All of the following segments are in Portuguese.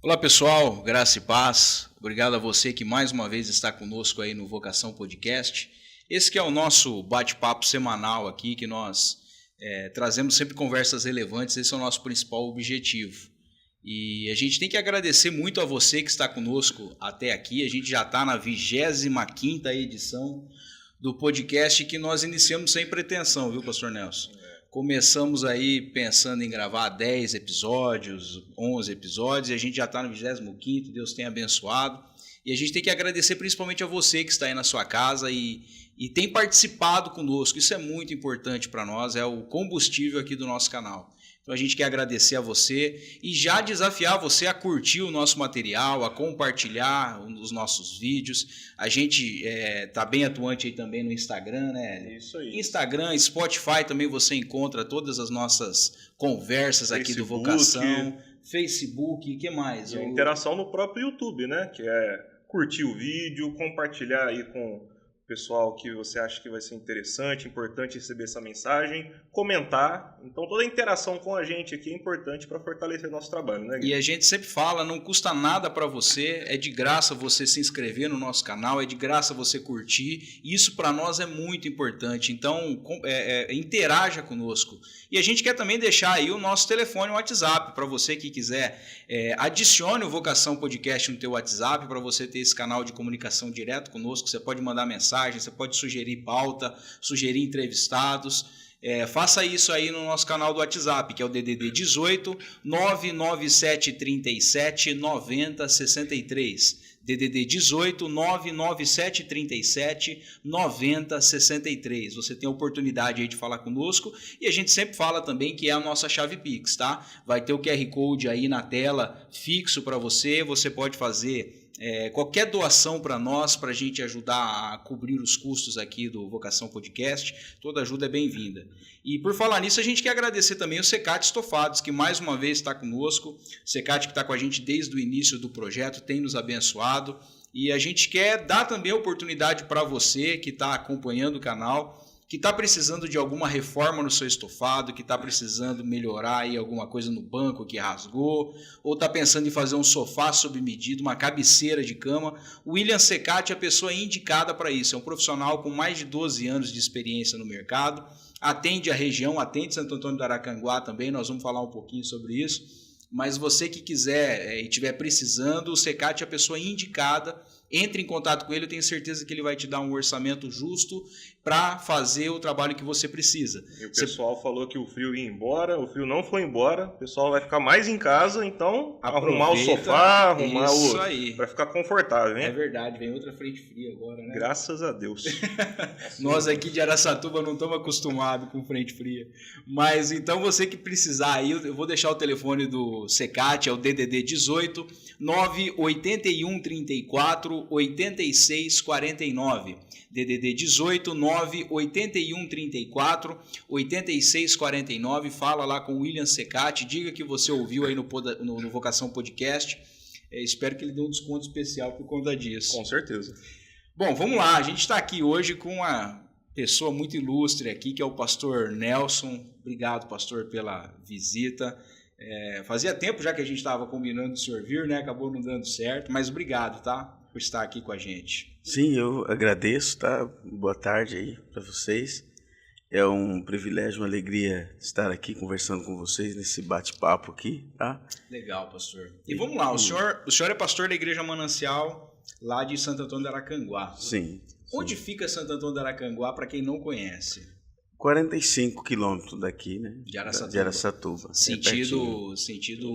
Olá pessoal, graça e paz. Obrigado a você que mais uma vez está conosco aí no Vocação Podcast. Esse que é o nosso bate-papo semanal aqui, que nós trazemos sempre conversas relevantes, esse é o nosso principal objetivo. E a gente tem que agradecer muito a você que está conosco até aqui. A gente já está na 25ª edição do podcast que nós iniciamos sem pretensão, viu, pastor Nelson? Começamos aí pensando em gravar 10 episódios, 11 episódios, e a gente já está no 25º, Deus tem abençoado. E a gente tem que agradecer principalmente a você que está aí na sua casa e tem participado conosco. Isso é muito importante para nós, é o combustível aqui do nosso canal. Então a gente quer agradecer a você e já desafiar você a curtir o nosso material, a compartilhar os nossos vídeos. A gente está bem atuante aí também no Instagram, né? Isso aí. Instagram, Spotify também você encontra todas as nossas conversas aqui do Vocação. Facebook, o que mais? E a interação no próprio YouTube, né? Que é curtir o vídeo, compartilhar aí com pessoal que você acha que vai ser interessante, importante receber essa mensagem, comentar. Então toda a interação com a gente aqui é importante para fortalecer nosso trabalho, né, Gui? E a gente sempre fala, não custa nada para você, é de graça você se inscrever no nosso canal, é de graça você curtir, e isso para nós é muito importante. Então interaja conosco. E a gente quer também deixar aí o nosso telefone, o WhatsApp, para você que quiser, adicione o Vocação Podcast no teu WhatsApp, para você ter esse canal de comunicação direto conosco. Você pode mandar mensagem, você pode sugerir pauta, sugerir entrevistados. Faça isso aí no nosso canal do WhatsApp, que é o DDD 18 99737 9063. DDD 18 99737 9063. Você tem a oportunidade aí de falar conosco e a gente sempre fala também que é a nossa chave Pix, tá? Vai ter o QR Code aí na tela fixo para você. Você pode fazer qualquer doação para nós, para a gente ajudar a cobrir os custos aqui do Vocação Podcast. Toda ajuda é bem-vinda. E por falar nisso, a gente quer agradecer também o Secate Estofados, que mais uma vez está conosco. O Secate que está com a gente desde o início do projeto, tem nos abençoado. E a gente quer dar também a oportunidade para você que está acompanhando o canal, que está precisando de alguma reforma no seu estofado, que está precisando melhorar aí alguma coisa no banco que rasgou, ou está pensando em fazer um sofá sob medida, uma cabeceira de cama, o William Secati é a pessoa indicada para isso. É um profissional com mais de 12 anos de experiência no mercado, atende a região, atende Santo Antônio do Aracanguá também, nós vamos falar um pouquinho sobre isso, mas você que quiser e estiver precisando, o Secati é a pessoa indicada. Entre em contato com ele, eu tenho certeza que ele vai te dar um orçamento justo para fazer o trabalho que você precisa. E o pessoal falou que o frio ia embora, o frio não foi embora, o pessoal vai ficar mais em casa, então arrumar o sofá, arrumar isso aí. Vai ficar confortável, hein? É verdade, vem outra frente fria agora, né? Graças a Deus. Nós aqui de Araçatuba não estamos acostumados com frente fria. Mas então você que precisar aí, eu vou deixar o telefone do Secati, é o DDD 18 981 34 86 49. DDD 18 981 34 86 49. Fala lá com o William Secati, diga que você ouviu aí no Vocação Podcast. Espero que ele dê um desconto especial por conta disso. Com certeza. Bom, vamos lá. A gente está aqui hoje com uma pessoa muito ilustre aqui, que é o pastor Nelson. Obrigado, pastor, pela visita. Fazia tempo já que a gente estava combinando de senhor vir, né? Acabou não dando certo, mas obrigado, tá? Por estar aqui com a gente. Sim, eu agradeço, tá? Boa tarde aí para vocês. É um privilégio, uma alegria estar aqui conversando com vocês nesse bate-papo aqui, tá? Legal, pastor. E vamos lá, o senhor é pastor da Igreja Manancial lá de Santo Antônio do Aracanguá. Sim. Onde fica Santo Antônio do Aracanguá, para quem não conhece? 45 quilômetros daqui, né? De Araçatuba. De Araçatuba. Sentido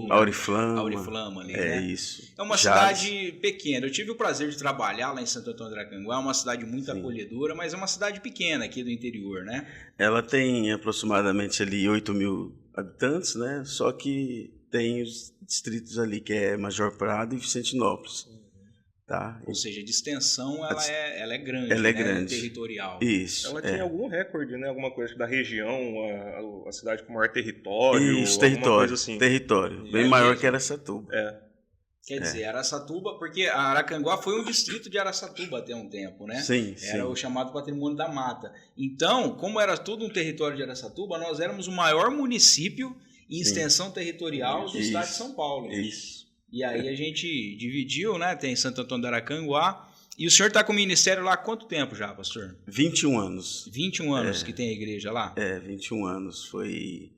Auriflama ali, né? Isso. É uma cidade pequena. Eu tive o prazer de trabalhar lá em Santo Antônio do Aracanguá. É uma cidade muito acolhedora, mas é uma cidade pequena aqui do interior, né? Ela tem aproximadamente ali 8 mil habitantes, né? Só que tem os distritos ali que é Major Prado e Vicentinópolis. Tá? Ou seja, de extensão ela é grande, ela é né? grande. Territorial. Isso. Ela tem algum recorde, né? Alguma coisa da região, a cidade com maior território. Isso, território. Coisa assim. Território. Bem maior que Araçatuba. Quer dizer, Araçatuba, porque a Aracanguá foi um distrito de Araçatuba até um tempo, né? Sim, Era o chamado Patrimônio da Mata. Então, como era todo um território de Araçatuba, nós éramos o maior município em extensão territorial do estado de São Paulo. Isso. E aí a gente dividiu, né? Tem Santo Antônio do Aracanguá. E o senhor está com o ministério lá há quanto tempo já, pastor? 21 anos. 21 anos que tem a igreja lá? 21 anos. Foi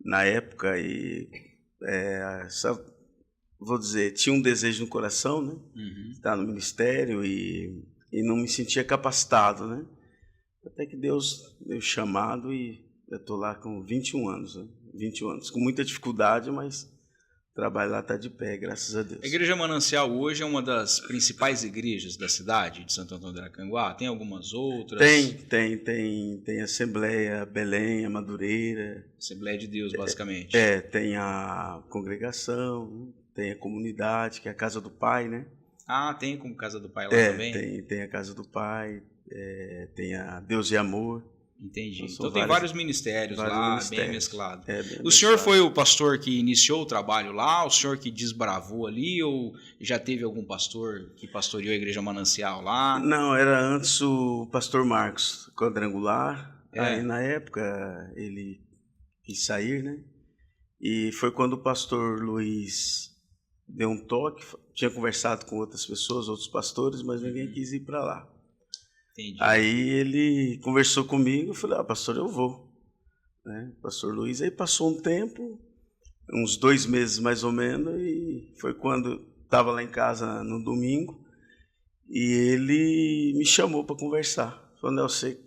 na época e vou dizer, tinha um desejo no coração, né? Estar no ministério e não me sentia capacitado, né? Até que Deus deu chamado e eu estou lá com 21 anos, né? 21 anos, com muita dificuldade, mas o trabalho lá está de pé, graças a Deus. A Igreja Manancial hoje é uma das principais igrejas da cidade de Santo Antônio do Aracanguá? Tem algumas outras? Tem Assembleia, Belém, a Madureira. Assembleia de Deus, basicamente. Tem a congregação, tem a comunidade, que é a Casa do Pai, né? Ah, tem como Casa do Pai lá também? Tem a Casa do Pai, tem a Deus e Amor. Entendi. Então tem vários ministérios lá, bem mesclado. Bem o senhor foi o pastor que iniciou o trabalho lá? O senhor que desbravou ali? Ou já teve algum pastor que pastoreou a Igreja Manancial lá? Não, era antes o pastor Marcos Quadrangular. Aí na época ele quis sair, né? E foi quando o pastor Luiz deu um toque. Tinha conversado com outras pessoas, outros pastores, mas ninguém quis ir para lá. Entendi. Aí ele conversou comigo, eu falei, pastor, eu vou. Né? Pastor Luiz, aí passou um tempo, uns 2 meses mais ou menos, e foi quando estava lá em casa no domingo, e ele me chamou para conversar. Falou, você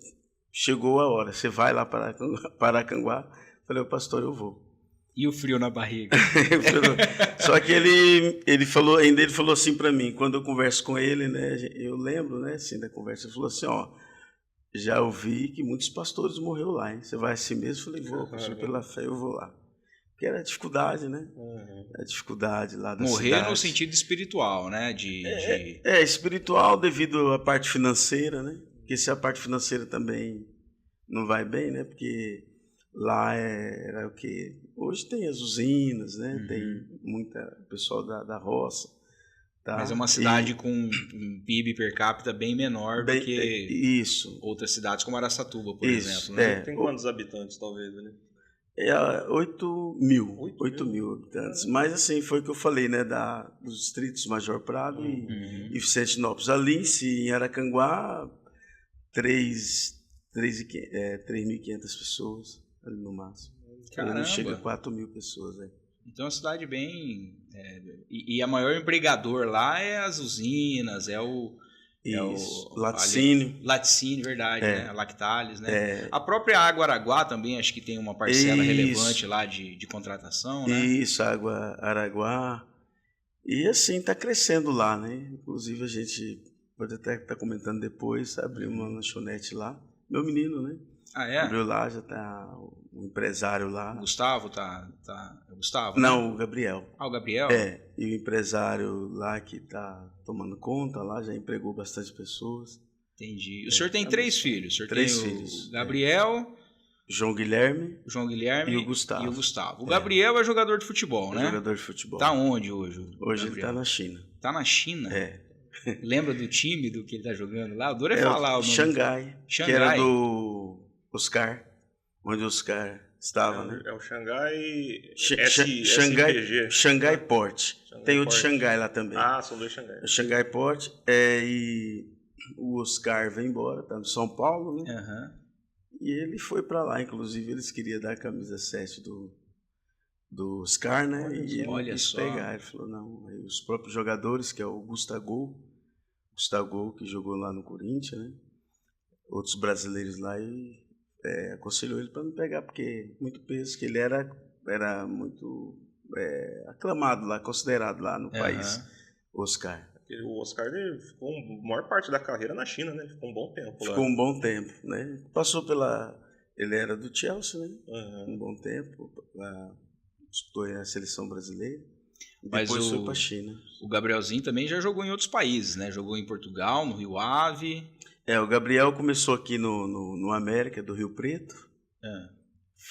chegou a hora, você vai lá para Aracanguá? Eu falei, pastor, eu vou. E o frio na barriga? Só que ele falou assim para mim, quando eu converso com ele, né, eu lembro, né, assim, da conversa, ele falou assim, já ouvi que muitos pastores morreram lá, hein? Você vai assim mesmo? Eu falei, vou, pela fé eu vou lá. Porque era a dificuldade, né? A dificuldade lá da cidade. Morrer no sentido espiritual, né? Espiritual devido à parte financeira, né? Porque se a parte financeira também não vai bem, né? Porque lá era o quê? Hoje tem as usinas, né? Tem muita pessoal da roça. Tá? Mas é uma cidade com um PIB per capita bem menor do que outras cidades como Araçatuba, por exemplo. Né? Tem quantos habitantes, talvez, né? 8 mil habitantes. Mas assim, foi o que eu falei, né? Dos distritos Major Prado e Vicentinópolis. Ali em Aracanguá, 3.500 pessoas ali no máximo. Caramba. Não chega a 4 mil pessoas. Então é uma cidade bem... E a maior empregador lá é as usinas, laticínio. Laticínio, verdade, né? A Lactalis, né? A própria Água Araguá também acho que tem uma parcela relevante lá de contratação, né? Isso, Água Araguá. E assim, está crescendo lá, né? Inclusive a gente pode até estar comentando depois, abriu uma lanchonete lá. Meu menino, né? Ah, é? Abriu lá, já tá o empresário lá. O Gustavo É o Gustavo? Não, né? o Gabriel. Ah, o Gabriel? E o empresário lá que tá tomando conta lá, já empregou bastante pessoas. Entendi. O senhor tem 3 filhos. O senhor 3 tem filhos. O Gabriel, João Guilherme e o Gustavo. O Gabriel é jogador de futebol, né? Jogador de futebol. Tá onde hoje? Hoje ele tá na China. Tá na China? Lembra do time do que ele tá jogando lá? Eu adorei falar o nome. Xangai, que era do Oscar, onde o Oscar estava, né? É o Xangai Xangai Port. Tem o de Xangai lá também. Ah, são 2 Xangai. O Xangai Port, e o Oscar veio embora, tá no São Paulo, né? E ele foi para lá, inclusive eles queriam dar a camisa 7 do Oscar, né? E ele quis pegar. Ele falou, não. Aí os próprios jogadores, que é o Gustavo, que jogou lá no Corinthians, né? Outros brasileiros lá, e aconselhou ele para não pegar, porque muito peso, que ele era muito aclamado lá, considerado lá no país, Oscar. O Oscar ele ficou a maior parte da carreira na China, né? Ficou um bom tempo lá. Ficou um bom tempo, né? Passou ele era do Chelsea, né? Um bom tempo, disputou a seleção brasileira. Mas depois foi para a China. O Gabrielzinho também já jogou em outros países, né? Jogou em Portugal, no Rio Ave. O Gabriel começou aqui no América, do Rio Preto.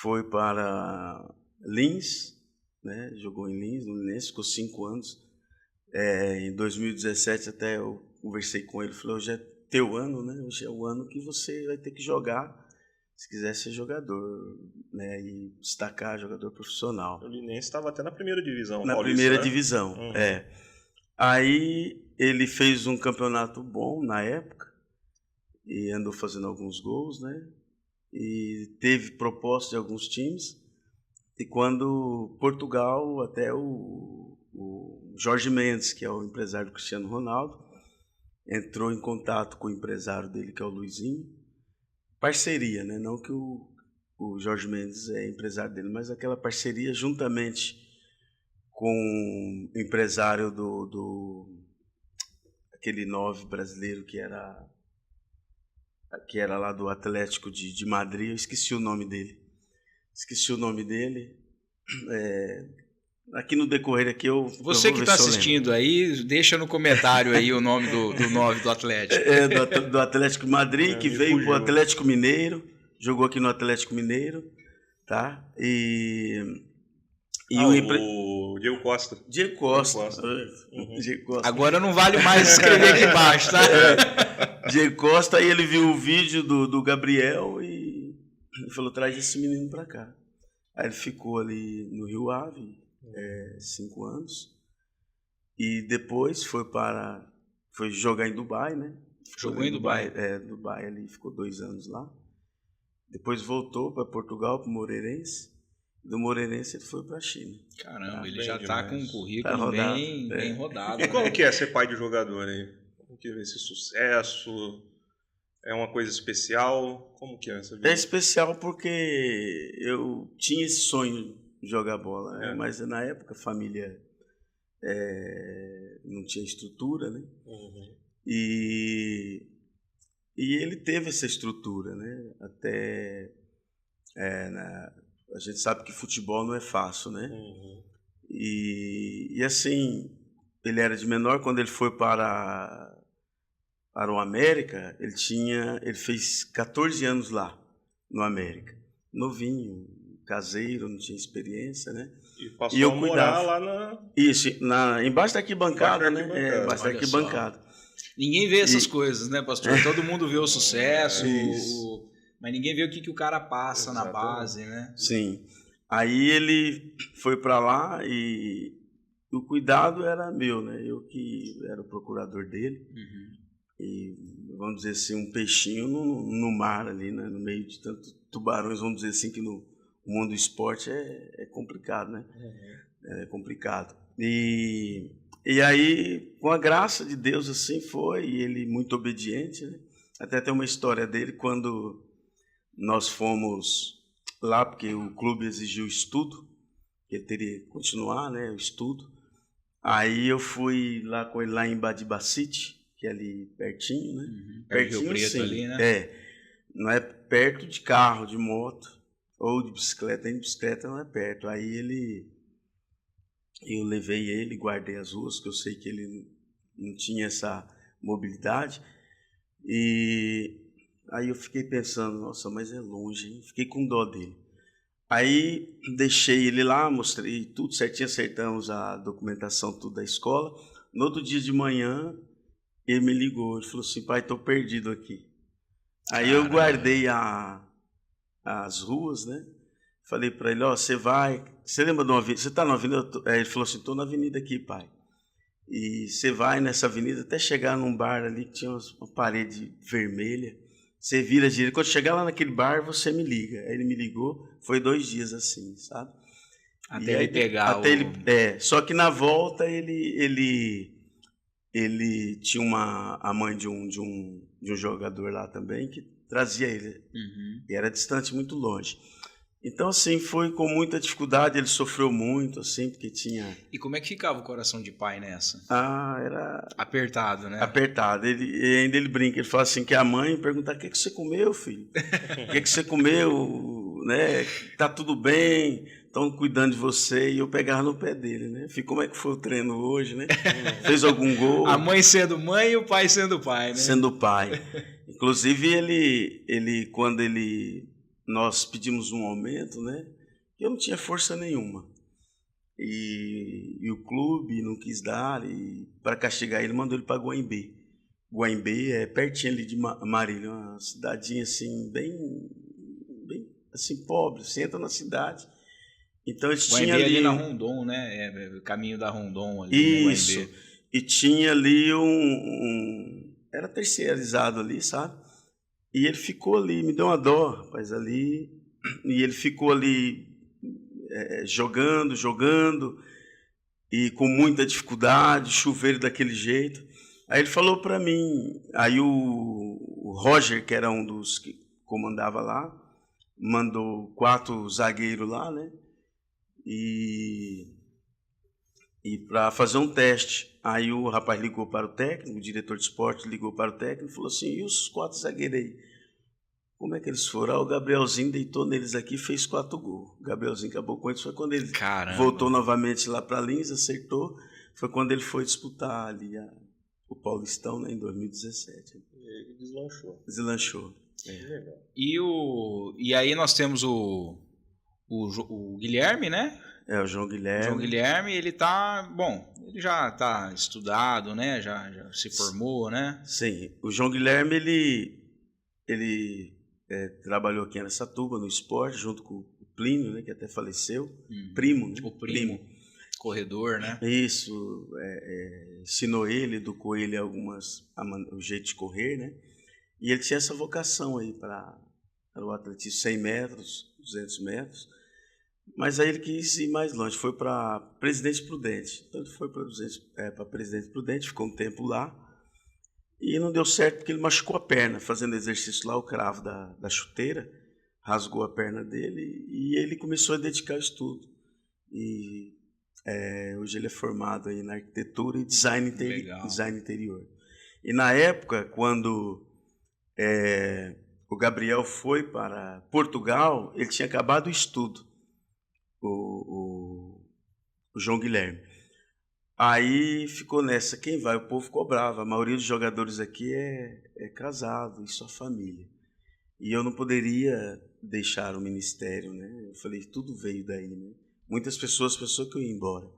Foi para Lins, né? Jogou em Lins, no Lins, ficou 5 anos. Em 2017 até eu conversei com ele, falei, hoje é teu ano, né? Hoje é o ano que você vai ter que jogar se quiser ser jogador, né, e destacar jogador profissional. O Linense estava até na primeira divisão. Na Paulista, primeira né? divisão, Aí ele fez um campeonato bom na época e andou fazendo alguns gols, né? E teve proposta de alguns times. E quando Portugal, até o Jorge Mendes, que é o empresário do Cristiano Ronaldo, entrou em contato com o empresário dele, que é o Luizinho. Parceria, né? Não que o Jorge Mendes é empresário dele, mas aquela parceria juntamente com o empresário aquele 9 brasileiro que era lá do Atlético de Madrid. Eu esqueci o nome dele. Aqui no decorrer aqui Você que está assistindo aí, deixa no comentário aí o nome do 9 do Atlético. Do Atlético Madrid, que veio para o Atlético Mineiro, jogou aqui no Atlético Mineiro, tá? O Diego Costa. Diego Costa. Agora não vale mais escrever aqui embaixo, tá? Diego Costa, aí ele viu o vídeo do Gabriel e falou, traz esse menino para cá. Aí ele ficou ali no Rio Ave 5 anos e depois foi jogar em Dubai, né? Jogou em Dubai? Dubai, ali ficou 2 anos lá. Depois voltou para Portugal, para o Moreirense. Do Moreirense ele foi para a China. Caramba, ele já está com um currículo bem rodado. E como que é ser pai de jogador aí? Como que é esse sucesso? É uma coisa especial? Como que é essa vida? É especial porque eu tinha esse sonho de jogar bola, né? Mas na época a família não tinha estrutura, né? E ele teve essa estrutura, né? Até a gente sabe que futebol não é fácil, né? E assim, ele era de menor. Quando ele foi para o América, ele fez 14 anos lá no América, novinho, caseiro, não tinha experiência, né? E passou a morar lá na... Isso, embaixo da arquibancada, né? Embaixo da arquibancada. Ninguém vê essas coisas, né, pastor? Todo mundo vê o sucesso, mas ninguém vê o que o cara passa na base, né? Sim. Aí ele foi para lá e o cuidado era meu, né? Eu que era o procurador dele. E, vamos dizer assim, um peixinho no mar ali, né? No meio de tantos tubarões, vamos dizer assim, que no mundo do esporte é complicado, né? É complicado. E aí, com a graça de Deus, assim foi, e ele muito obediente, né? Até tem uma história dele, quando nós fomos lá, porque o clube exigiu estudo, que ele teria que continuar, né, o estudo. Aí eu fui lá com ele lá em Badibacite, que é ali pertinho, né? Pertinho, Rio Preto, sim, ali, né? Não é perto de carro, de moto, ou de bicicleta. Nem de bicicleta não é perto. Aí eu levei ele, guardei as ruas, que eu sei que ele não tinha essa mobilidade. E aí eu fiquei pensando, nossa, mas é longe, hein? Fiquei com dó dele. Aí deixei ele lá, mostrei tudo certinho, acertamos a documentação, tudo da escola. No outro dia de manhã, ele me ligou, ele falou assim, pai, estou perdido aqui. Aí eu guardei as ruas, né? Falei para ele, você lembra de uma avenida? Você está na avenida? Ele falou assim, estou na avenida aqui, pai. E você vai nessa avenida até chegar num bar ali que tinha uma parede vermelha. Você vira direito. Quando chegar lá naquele bar, você me liga. Aí ele me ligou. Foi 2 dias assim, sabe? Até ele pegar Só que na volta ele tinha a mãe de um jogador lá também que trazia ele. E era distante, muito longe. Então, assim, foi com muita dificuldade, ele sofreu muito, assim, porque tinha... E como é que ficava o coração de pai nessa? Era... Apertado, né? Apertado. Ainda ele brinca, ele fala assim, que a mãe pergunta, o que você comeu, filho? O que você comeu, né? Tá tudo bem, estão cuidando de você, e eu pegava no pé dele, né? Falei, como é que foi o treino hoje, né? Fez algum gol? A mãe sendo mãe e o pai sendo pai, né? Sendo pai. Inclusive, quando nós pedimos um aumento, né? Eu não tinha força nenhuma. E o clube não quis dar, e para castigar ele, mandou ele para Guaimbê é pertinho ali de Marília, uma cidadinha assim, bem assim, pobre. Você entra na cidade. Então eles tinham ali... ali na Rondon, né? Caminho da Rondon ali. Isso. E tinha ali era terceirizado ali, sabe? E ele ficou ali, me deu uma dó, rapaz, ali. E ele ficou ali jogando, e com muita dificuldade, chuveiro daquele jeito. Aí ele falou para mim, aí o Roger, que era um dos que comandava lá, mandou 4 zagueiros lá, né? E para fazer um teste. Aí o rapaz ligou para o técnico, o diretor de esporte ligou para o técnico e falou assim, e os 4 zagueiros aí? Como é que eles foram? O Gabrielzinho deitou neles aqui e fez 4 gols. O Gabrielzinho acabou com eles, foi quando ele voltou novamente lá para Lins, acertou, foi quando ele foi disputar ali o Paulistão, né, em 2017. Ele deslanchou. Deslanchou. Legal. E aí nós temos o Guilherme, né? O João Guilherme. João Guilherme, ele já está estudado, né? Já se formou, né? Sim, o João Guilherme, ele trabalhou aqui em Araçatuba, no esporte, junto com o Plínio, né, que até faleceu. Primo, né? O Primo. Corredor, né? Isso, ensinou ele, educou ele o jeito de correr, né? E ele tinha essa vocação aí para o atletismo 100 metros, 200 metros. Mas aí ele quis ir mais longe, foi para Presidente Prudente. Então ele foi para Presidente Prudente, ficou um tempo lá. E não deu certo porque ele machucou a perna, fazendo exercício lá, o cravo da chuteira, rasgou a perna dele e ele começou a dedicar ao estudo. E hoje ele é formado aí na arquitetura e design interior. E na época, quando o Gabriel foi para Portugal, ele tinha acabado o estudo, o João Guilherme. Aí ficou nessa, quem vai? O povo cobrava. A maioria dos jogadores aqui é casado e só família. E eu não poderia deixar o ministério, né? Eu falei, tudo veio daí, né? Muitas pessoas pensaram que eu ia embora.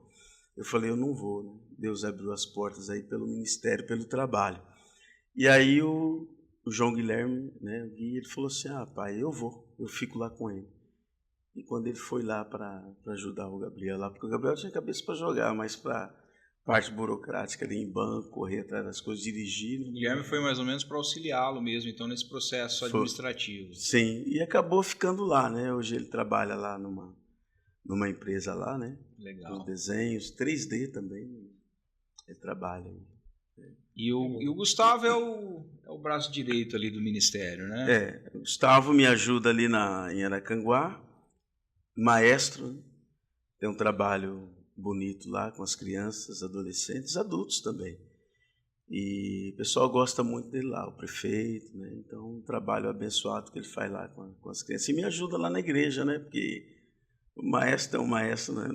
Eu falei, eu não vou, né? Deus abriu as portas aí pelo ministério, pelo trabalho. E aí o João Guilherme, né, o Gui, ele falou assim, pai, eu fico lá com ele. E quando ele foi lá para ajudar o Gabriel lá, porque o Gabriel tinha cabeça para jogar, mas para parte burocrática ali em banco, correr atrás das coisas, dirigir. O Guilherme foi mais ou menos para auxiliá-lo mesmo, então, nesse processo administrativo. Sim, e acabou ficando lá, né? Hoje ele trabalha lá numa empresa lá, né? Legal. Os desenhos, 3D também, ele trabalha. E o Gustavo é o braço direito ali do ministério, né? O Gustavo me ajuda ali em Aracanguá, maestro, né? Tem um trabalho bonito lá com as crianças, adolescentes, adultos também. E o pessoal gosta muito dele lá, o prefeito, né? Então, um trabalho abençoado que ele faz lá com as crianças. E me ajuda lá na igreja, né? Porque o maestro é um maestro, né?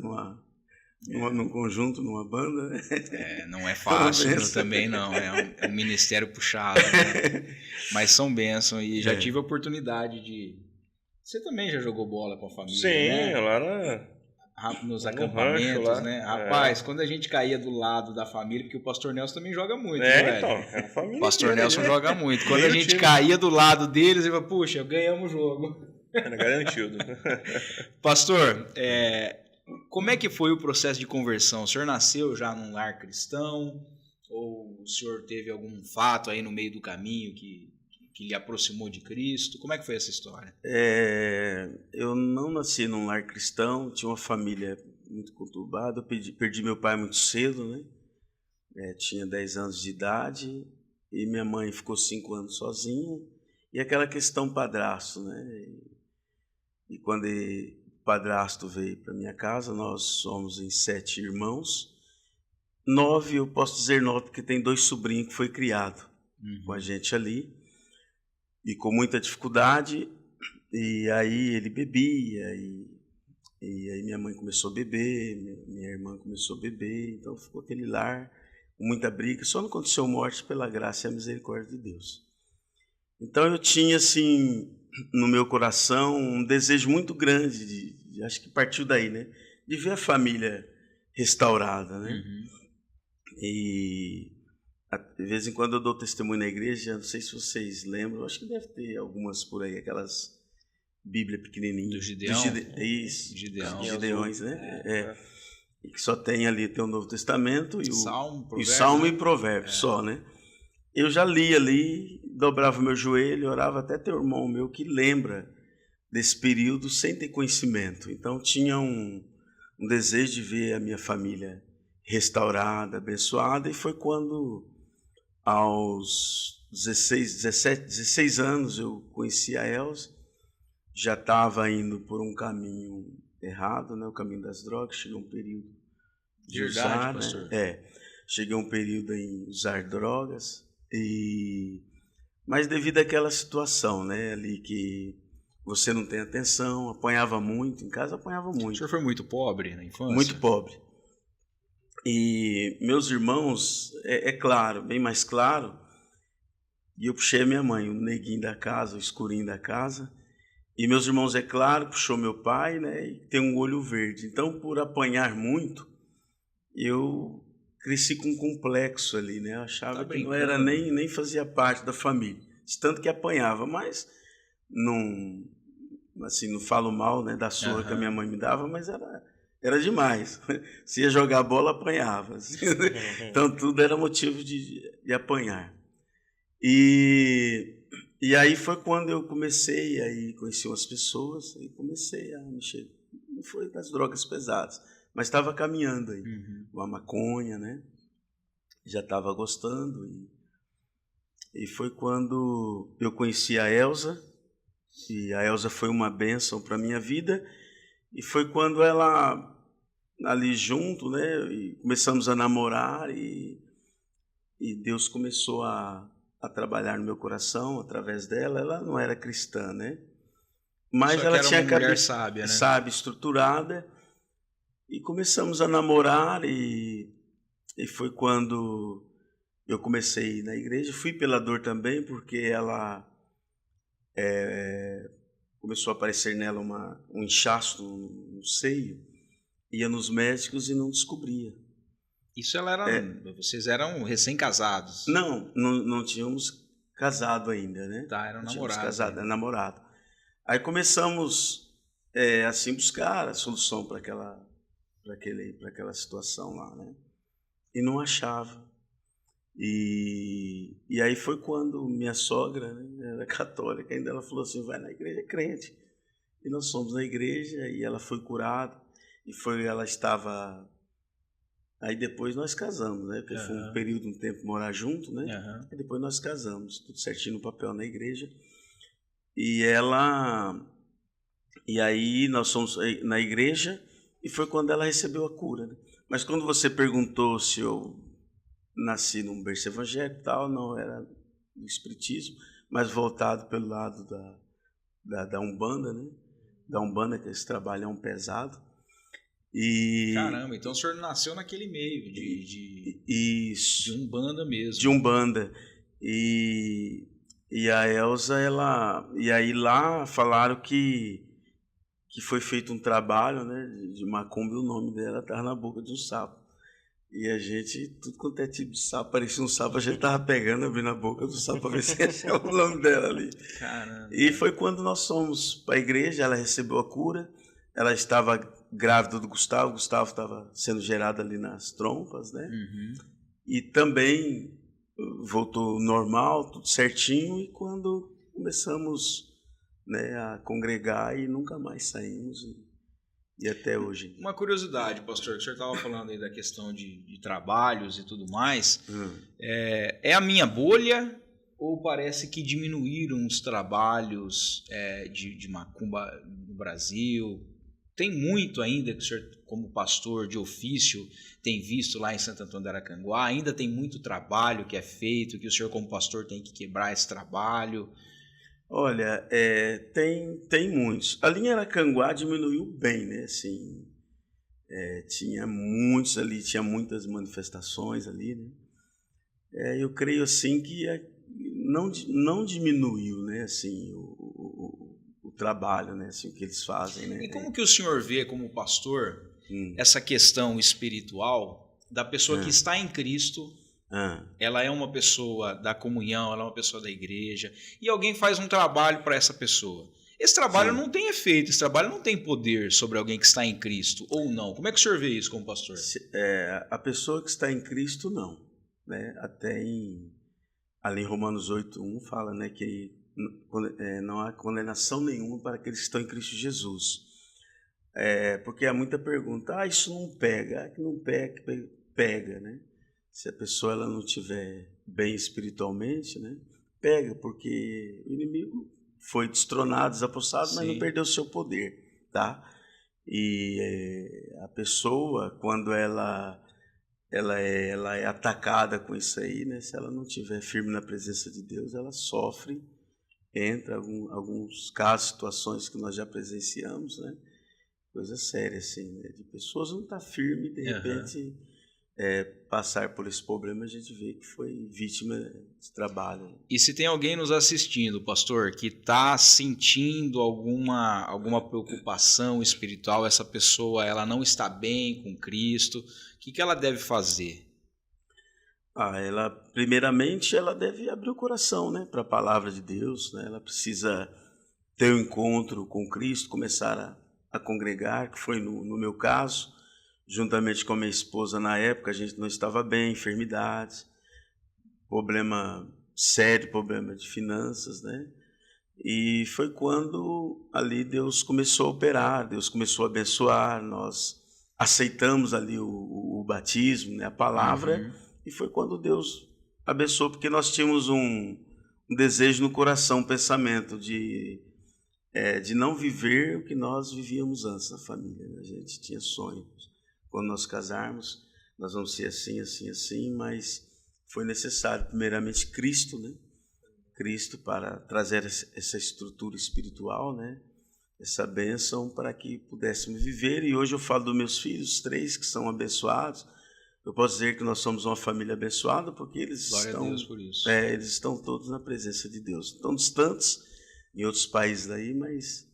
Num conjunto, numa banda. Né? Não é fácil também, não. É um ministério puxado, né? Mas são bênçãos. E já tive a oportunidade de... Você também já jogou bola com a família, né? Sim, lá nos acampamentos, rancho, né? Rapaz, quando a gente caía do lado da família, porque o Pastor Nelson também joga muito, né? Então, a família. O Pastor Nelson joga muito. Quando a gente caía do lado deles, ele falou, puxa, ganhamos o jogo. Era garantido. Pastor, como é que foi o processo de conversão? O senhor nasceu já num lar cristão? Ou o senhor teve algum fato aí no meio do caminho que lhe aproximou de Cristo? Como é que foi essa história? Eu não nasci num lar cristão, tinha uma família muito conturbada, eu perdi meu pai muito cedo, né? Tinha 10 anos de idade e minha mãe ficou 5 anos sozinha, e aquela questão padrasto, né? E quando o padrasto veio para minha casa, nós somos em 7 irmãos, 9, eu posso dizer 9 porque tem 2 sobrinhos que foi criado com a gente ali, e com muita dificuldade, e aí ele bebia, e aí minha mãe começou a beber, minha irmã começou a beber, então ficou aquele lar com muita briga, só não aconteceu morte pela graça e a misericórdia de Deus. Então eu tinha, assim, no meu coração, um desejo muito grande, acho que partiu daí, né, de ver a família restaurada, né, e de vez em quando eu dou testemunho na igreja, não sei se vocês lembram, acho que deve ter algumas por aí, aquelas Bíblia pequenininha. Do Gideão? Isso, Gideão. Gideões, né? E que só tem ali, tem o Novo Testamento e o Salmo e Provérbios só, né? Eu já li ali, dobrava o meu joelho, orava, até ter um irmão meu que lembra desse período sem ter conhecimento. Então tinha um desejo de ver a minha família restaurada, abençoada, e foi quando, aos 16 anos, eu conheci a Elza, já estava indo por um caminho errado, né? O caminho das drogas. Cheguei um período de usar, pastor. né? Cheguei um período em usar drogas, mas devido àquela situação, né, ali que você não tem atenção, apanhava muito, em casa apanhava muito. O senhor foi muito pobre na infância? Muito pobre. E meus irmãos, é claro, bem mais claro, e eu puxei a minha mãe, o neguinho da casa, o escurinho da casa, e meus irmãos, é claro, puxou meu pai, né, e tem um olho verde. Então, por apanhar muito, eu cresci com um complexo ali, né, eu achava que não era nem fazia parte da família, de tanto que apanhava, mas não, assim, não falo mal, né, da surra que a minha mãe me dava, mas era demais. Se ia jogar bola, apanhava. Assim, né? Então, tudo era motivo de apanhar. E aí foi quando eu comecei, aí conheci umas pessoas, e comecei a mexer. Não foi das drogas pesadas, mas estava caminhando aí. Com a maconha, né? Já estava gostando. E foi quando eu conheci a Elza, e a Elza foi uma bênção para a minha vida. E foi quando ela, ali junto, né? E começamos a namorar, e Deus começou a trabalhar no meu coração através dela. Ela não era cristã, né? Mas ela tinha a cabeça sábia, né? Sábia, estruturada. E começamos a namorar, e foi quando eu comecei a ir na igreja. Fui pela dor também, porque ela começou a aparecer nela um inchaço no seio. Ia nos médicos e não descobria. Isso vocês eram recém-casados? Não tínhamos casado ainda, né? Tá, eram namorados. Casado, era namorado. Aí começamos assim buscar a solução para aquela situação lá, né? E não achava. E aí foi quando minha sogra, né, era católica, ainda ela falou assim: vai na igreja, é crente. E nós fomos na igreja, e ela foi curada, ela estava. Aí depois nós casamos, né? Porque foi um período, um tempo morar junto, né? E depois nós casamos, tudo certinho no papel na igreja. E aí nós fomos na igreja, e foi quando ela recebeu a cura, né? Mas quando você perguntou se eu nasci num berço evangélico e tal, não, era do espiritismo, mas voltado pelo lado da Umbanda, né? Da Umbanda, que esse trabalho é um pesado. Caramba, então o senhor nasceu naquele meio de Umbanda mesmo. De Umbanda. E a Elza, e aí lá falaram que foi feito um trabalho, né, de macumba, e o nome dela estava na boca de um sapo. E a gente, tudo quanto é tipo de sapo, parecia um sapo, a gente estava pegando, abrindo a boca do sapo para ver se achava o nome dela ali. Caramba. E foi quando nós fomos para a igreja, ela recebeu a cura, ela estava grávida do Gustavo, o Gustavo estava sendo gerado ali nas trompas, né? E também voltou normal, tudo certinho, e quando começamos, né, a congregar, e nunca mais saímos, e até hoje. Uma curiosidade, pastor, que o senhor estava falando aí da questão de trabalhos e tudo mais, é a minha bolha, ou parece que diminuíram os trabalhos de macumba no Brasil? Tem muito ainda que o senhor, como pastor de ofício, tem visto lá em Santo Antônio do Aracanguá? Ainda tem muito trabalho que é feito, que o senhor, como pastor, tem que quebrar esse trabalho? Olha, tem muitos. A linha Aracanguá diminuiu bem, né? Assim, tinha muitos ali, tinha muitas manifestações ali, né? Eu creio assim que não diminuiu, né? Assim, o trabalho, né? Assim, o que eles fazem, né? E como que o senhor vê, como pastor, essa questão espiritual da pessoa que está em Cristo? Ela é uma pessoa da comunhão, ela é uma pessoa da igreja, e alguém faz um trabalho para essa pessoa. Esse trabalho Sim. não tem efeito, esse trabalho não tem poder sobre alguém que está em Cristo, ou não? Como é que o senhor vê isso como pastor? A pessoa que está em Cristo, não. Né? Ali em Romanos 8:1 fala, né, que não há condenação nenhuma para aqueles que estão em Cristo Jesus. Porque há muita pergunta, isso não pega, que não pega, pega, né? Se a pessoa ela não estiver bem espiritualmente, né, pega, porque o inimigo foi destronado, desapossado, mas não perdeu o seu poder, tá? E a pessoa, quando ela é atacada com isso aí, né? Se ela não estiver firme na presença de Deus, ela sofre, entra alguns casos, situações que nós já presenciamos, né? Coisa séria, assim, né? De pessoas não estar firme e de repente passar por esse problema, a gente vê que foi vítima de trabalho. E se tem alguém nos assistindo, pastor, que está sentindo alguma preocupação espiritual, essa pessoa ela não está bem com Cristo, o que ela deve fazer? Primeiramente, ela deve abrir o coração, né, para a palavra de Deus, né? Ela precisa ter um encontro com Cristo, começar a congregar, que foi no meu caso, juntamente com a minha esposa na época, a gente não estava bem, enfermidades, problema sério, problema de finanças, né? E foi quando ali Deus começou a operar, Deus começou a abençoar, nós aceitamos ali o batismo, né, a palavra, e foi quando Deus abençoou, porque nós tínhamos um desejo no coração, um pensamento de não viver o que nós vivíamos antes na família, né? A gente tinha sonhos. Quando nós casarmos, nós vamos ser assim, assim, assim, mas foi necessário, primeiramente, Cristo, né? Cristo para trazer essa estrutura espiritual, né? Essa bênção para que pudéssemos viver. E hoje eu falo dos meus filhos, 3 que são abençoados. Eu posso dizer que nós somos uma família abençoada porque eles eles estão todos na presença de Deus. Estão distantes em outros países daí, mas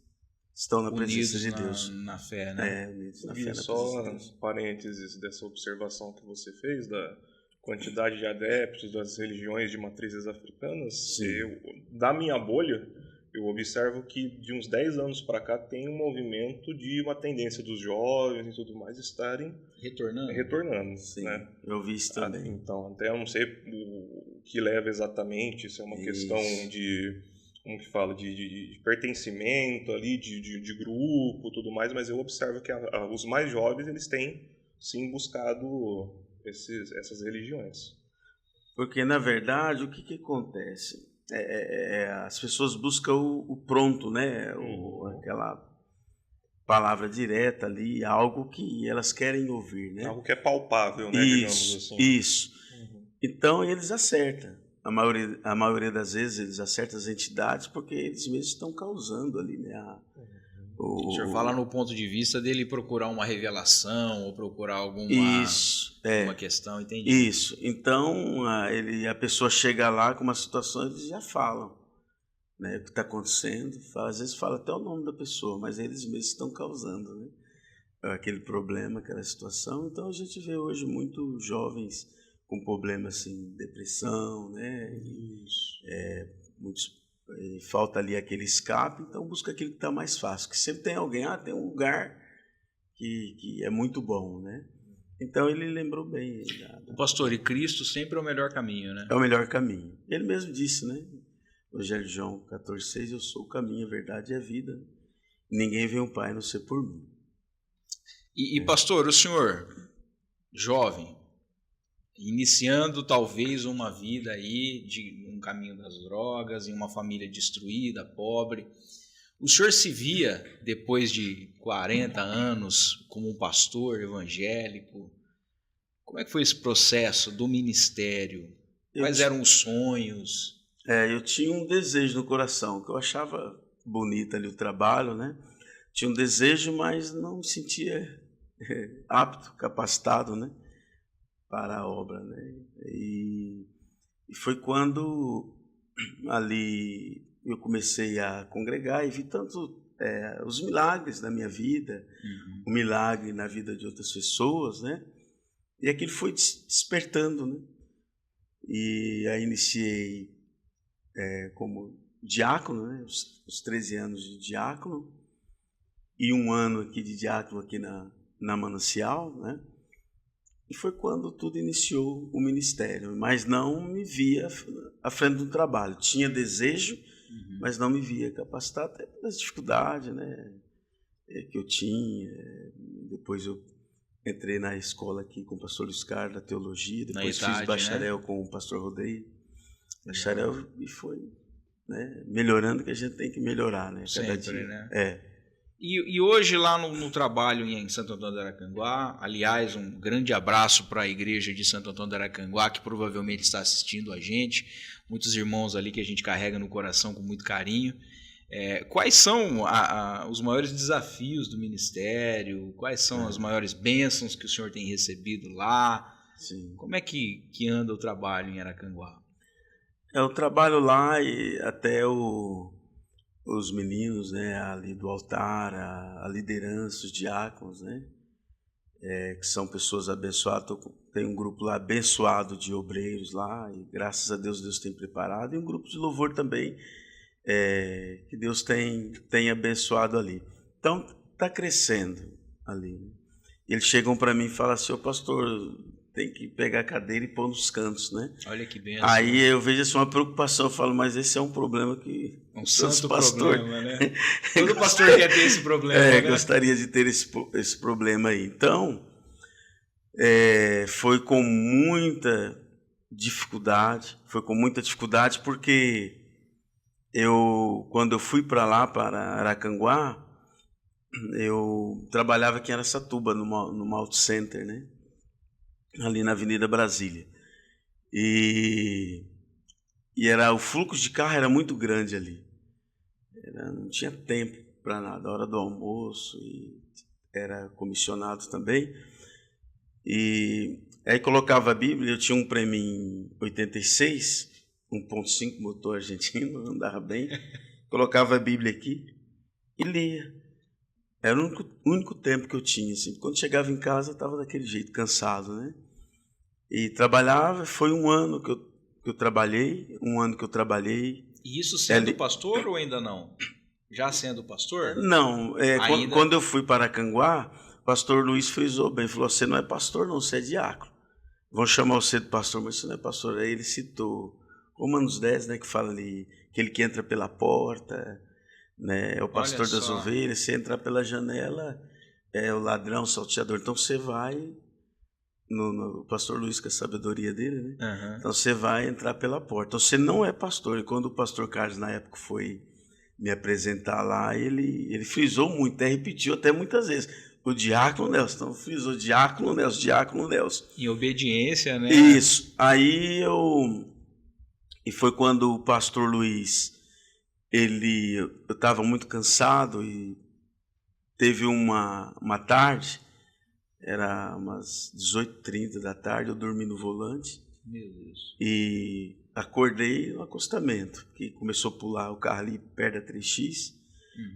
estão na presença de Deus. Na fé, né? Unidos na fé, Só parênteses dessa observação que você fez da quantidade de adeptos das religiões de matrizes africanas. Da minha bolha, eu observo que de uns 10 anos para cá tem um movimento de uma tendência dos jovens e tudo mais estarem retornando. Sim, né? Eu vi isso também. Então, até eu não sei o que leva exatamente, se é uma questão de, como que fala, de pertencimento ali, de grupo, tudo mais, mas eu observo que os mais jovens, eles têm sim buscado essas religiões. Porque, na verdade, o que acontece? As pessoas buscam o pronto, né? Aquela palavra direta ali, algo que elas querem ouvir, né? Algo que é palpável, né? Digamos assim. Isso. Então, eles acertam. A maioria das vezes, eles acertam as entidades porque eles mesmos estão causando ali, né? O senhor fala no ponto de vista dele procurar uma revelação ou procurar alguma questão, entendi. Isso. Então, a pessoa chega lá com uma situação e eles já falam, né, o que está acontecendo. Às vezes fala até o nome da pessoa, mas eles mesmos estão causando, né, aquele problema, aquela situação. Então, a gente vê hoje muitos jovens com problemas assim, depressão, né, muitos... E falta ali aquele escape, então busca aquilo que está mais fácil. Que sempre tem alguém, tem um lugar que é muito bom, né? Então ele lembrou bem. O pastor, e Cristo sempre é o melhor caminho, né? É o melhor caminho. Ele mesmo disse, né? Evangelho de João 14,6, eu sou o caminho, a verdade e a vida. Ninguém vê o Pai a não ser por mim. E pastor, o senhor, jovem, iniciando talvez uma vida aí de um caminho das drogas, em uma família destruída, pobre. O senhor se via, depois de 40 anos, como um pastor evangélico? Como é que foi esse processo do ministério? Quais eram os sonhos? Eu tinha um desejo no coração, que eu achava bonito ali o trabalho, né? Tinha um desejo, mas não me sentia apto, capacitado, né, para a obra, né? E foi quando ali eu comecei a congregar e vi tanto os milagres na minha vida, o milagre na vida de outras pessoas, né? E aquilo foi despertando, né? E aí iniciei como diácono, né? Os 13 anos de diácono e um ano aqui de diácono aqui na Manancial, né? E foi quando tudo iniciou o ministério, mas não me via à frente do trabalho. Tinha desejo, mas não me via capacitado, até pelas dificuldades, né, que eu tinha. Depois eu entrei na escola aqui com o pastor Luiz Carlos, da teologia, depois fiz bacharel, né, com o pastor Rodrigo, bacharel, e foi, né, melhorando, que a gente tem que melhorar, né, cada dia. Né? E hoje lá no trabalho em Santo Antônio do Aracanguá, aliás, um grande abraço para a igreja de Santo Antônio do Aracanguá, que provavelmente está assistindo a gente, muitos irmãos ali que a gente carrega no coração com muito carinho. Quais são os maiores desafios do ministério? Quais são as maiores bênçãos que o senhor tem recebido lá? Sim. Como é que anda o trabalho em Aracanguá? O trabalho lá e até os meninos, né, ali do altar, a liderança, os diáconos, né, que são pessoas abençoadas. Tem um grupo lá abençoado de obreiros lá, e graças a Deus tem preparado, e um grupo de louvor também, que Deus tem abençoado ali. Então, está crescendo ali. Eles chegam para mim e falam assim: ô pastor, tem que pegar a cadeira e pôr nos cantos, né? Olha que benção. Aí eu vejo assim uma preocupação, eu falo, mas esse é um problema que... Um santo problema, né? Todo pastor quer ter esse problema, né? Gostaria de ter esse problema aí. Então, foi com muita dificuldade, porque quando eu fui para lá, para Aracanguá, eu trabalhava aqui em Araçatuba, no Auto Center, né? Ali na Avenida Brasília. E o fluxo de carro era muito grande ali. Não tinha tempo para nada, a hora do almoço, e era comissionado também. E aí colocava a Bíblia, eu tinha um Premin 86, 1.5 motor argentino, andava bem. Colocava a Bíblia aqui e lia. Era o único tempo que eu tinha. Assim. Quando chegava em casa, eu estava daquele jeito, cansado, né? E trabalhava, foi um ano que eu trabalhei, E isso sendo pastor ou ainda não? Já sendo pastor? Não, quando eu fui para Aracanguá, o pastor Luiz frisou bem, falou: você não é pastor não, você é diácono. Vão chamar você de pastor, mas você não é pastor. Aí ele citou Romanos 10, né, que fala ali, aquele que entra pela porta, né, é o pastor das ovelhas, se entrar pela janela, é o ladrão, o salteador. Então você vai... No pastor Luiz, com a sabedoria dele, né? Uhum. Então você vai entrar pela porta. Então você não é pastor. E quando o pastor Carlos, na época, foi me apresentar lá, ele frisou muito, até repetiu até muitas vezes: o diácono Nelson. Então frisou diácono Nelson. Em obediência, né? Isso. Aí e foi quando o pastor Luiz, eu estava muito cansado, e teve uma tarde. Era umas 18h30 da tarde, eu dormi no volante. Meu Deus. E acordei no acostamento, que começou a pular o carro ali perto da 3X.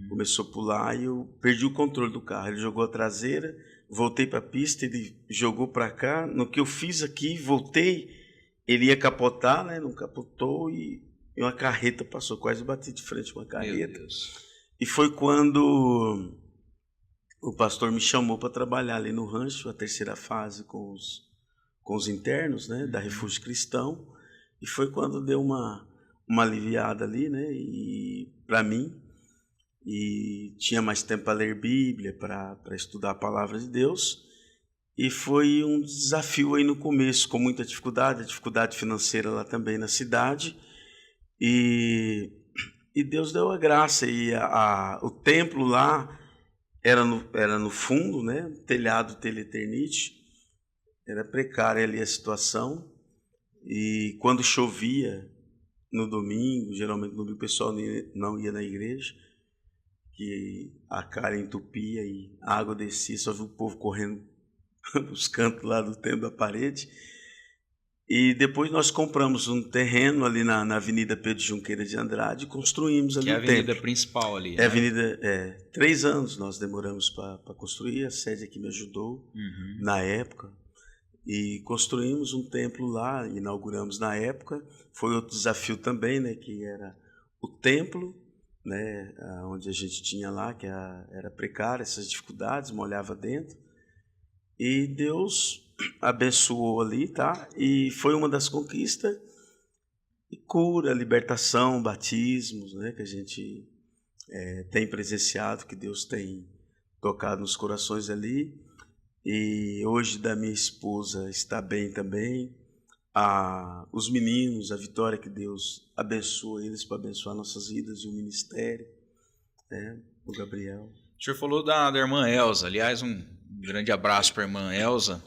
Começou a pular e eu perdi o controle do carro. Ele jogou a traseira, voltei para a pista, ele jogou para cá. No que eu fiz aqui, voltei, ele ia capotar, né? Não capotou, e uma carreta passou, quase bati de frente com a carreta. Meu Deus. E foi quando... o pastor me chamou para trabalhar ali no rancho, a terceira fase com os internos, né, da Refúgio Cristão, e foi quando deu uma aliviada ali, né, e para mim, e tinha mais tempo para ler Bíblia, para estudar a palavra de Deus, e foi um desafio aí no começo, com muita dificuldade, a dificuldade financeira lá também na cidade, e Deus deu a graça, e o templo lá era no fundo, né? Telhado Teleternite. Era precária ali a situação. E quando chovia no domingo, geralmente no domingo o pessoal não ia na igreja, que a cara entupia e a água descia, só viu o povo correndo nos cantos lá do templo da parede. E depois nós compramos um terreno ali na Avenida Pedro Junqueira de Andrade e construímos ali o templo. Que é a avenida principal ali, né? É a avenida, 3 anos nós demoramos para construir, a sede aqui me ajudou na época. E construímos um templo lá, inauguramos na época. Foi outro desafio também, né, que era o templo, né, onde a gente tinha lá, que era precário, essas dificuldades, molhava dentro. E Deus abençoou ali, tá? E foi uma das conquistas. E cura, libertação, batismos, né, que a gente tem presenciado, que Deus tem tocado nos corações ali. E hoje da minha esposa está bem também. Os meninos, a Vitória, que Deus abençoa eles para abençoar nossas vidas, e o ministério, né, o Gabriel. O senhor falou da irmã Elza. Aliás, um grande abraço para a irmã Elza.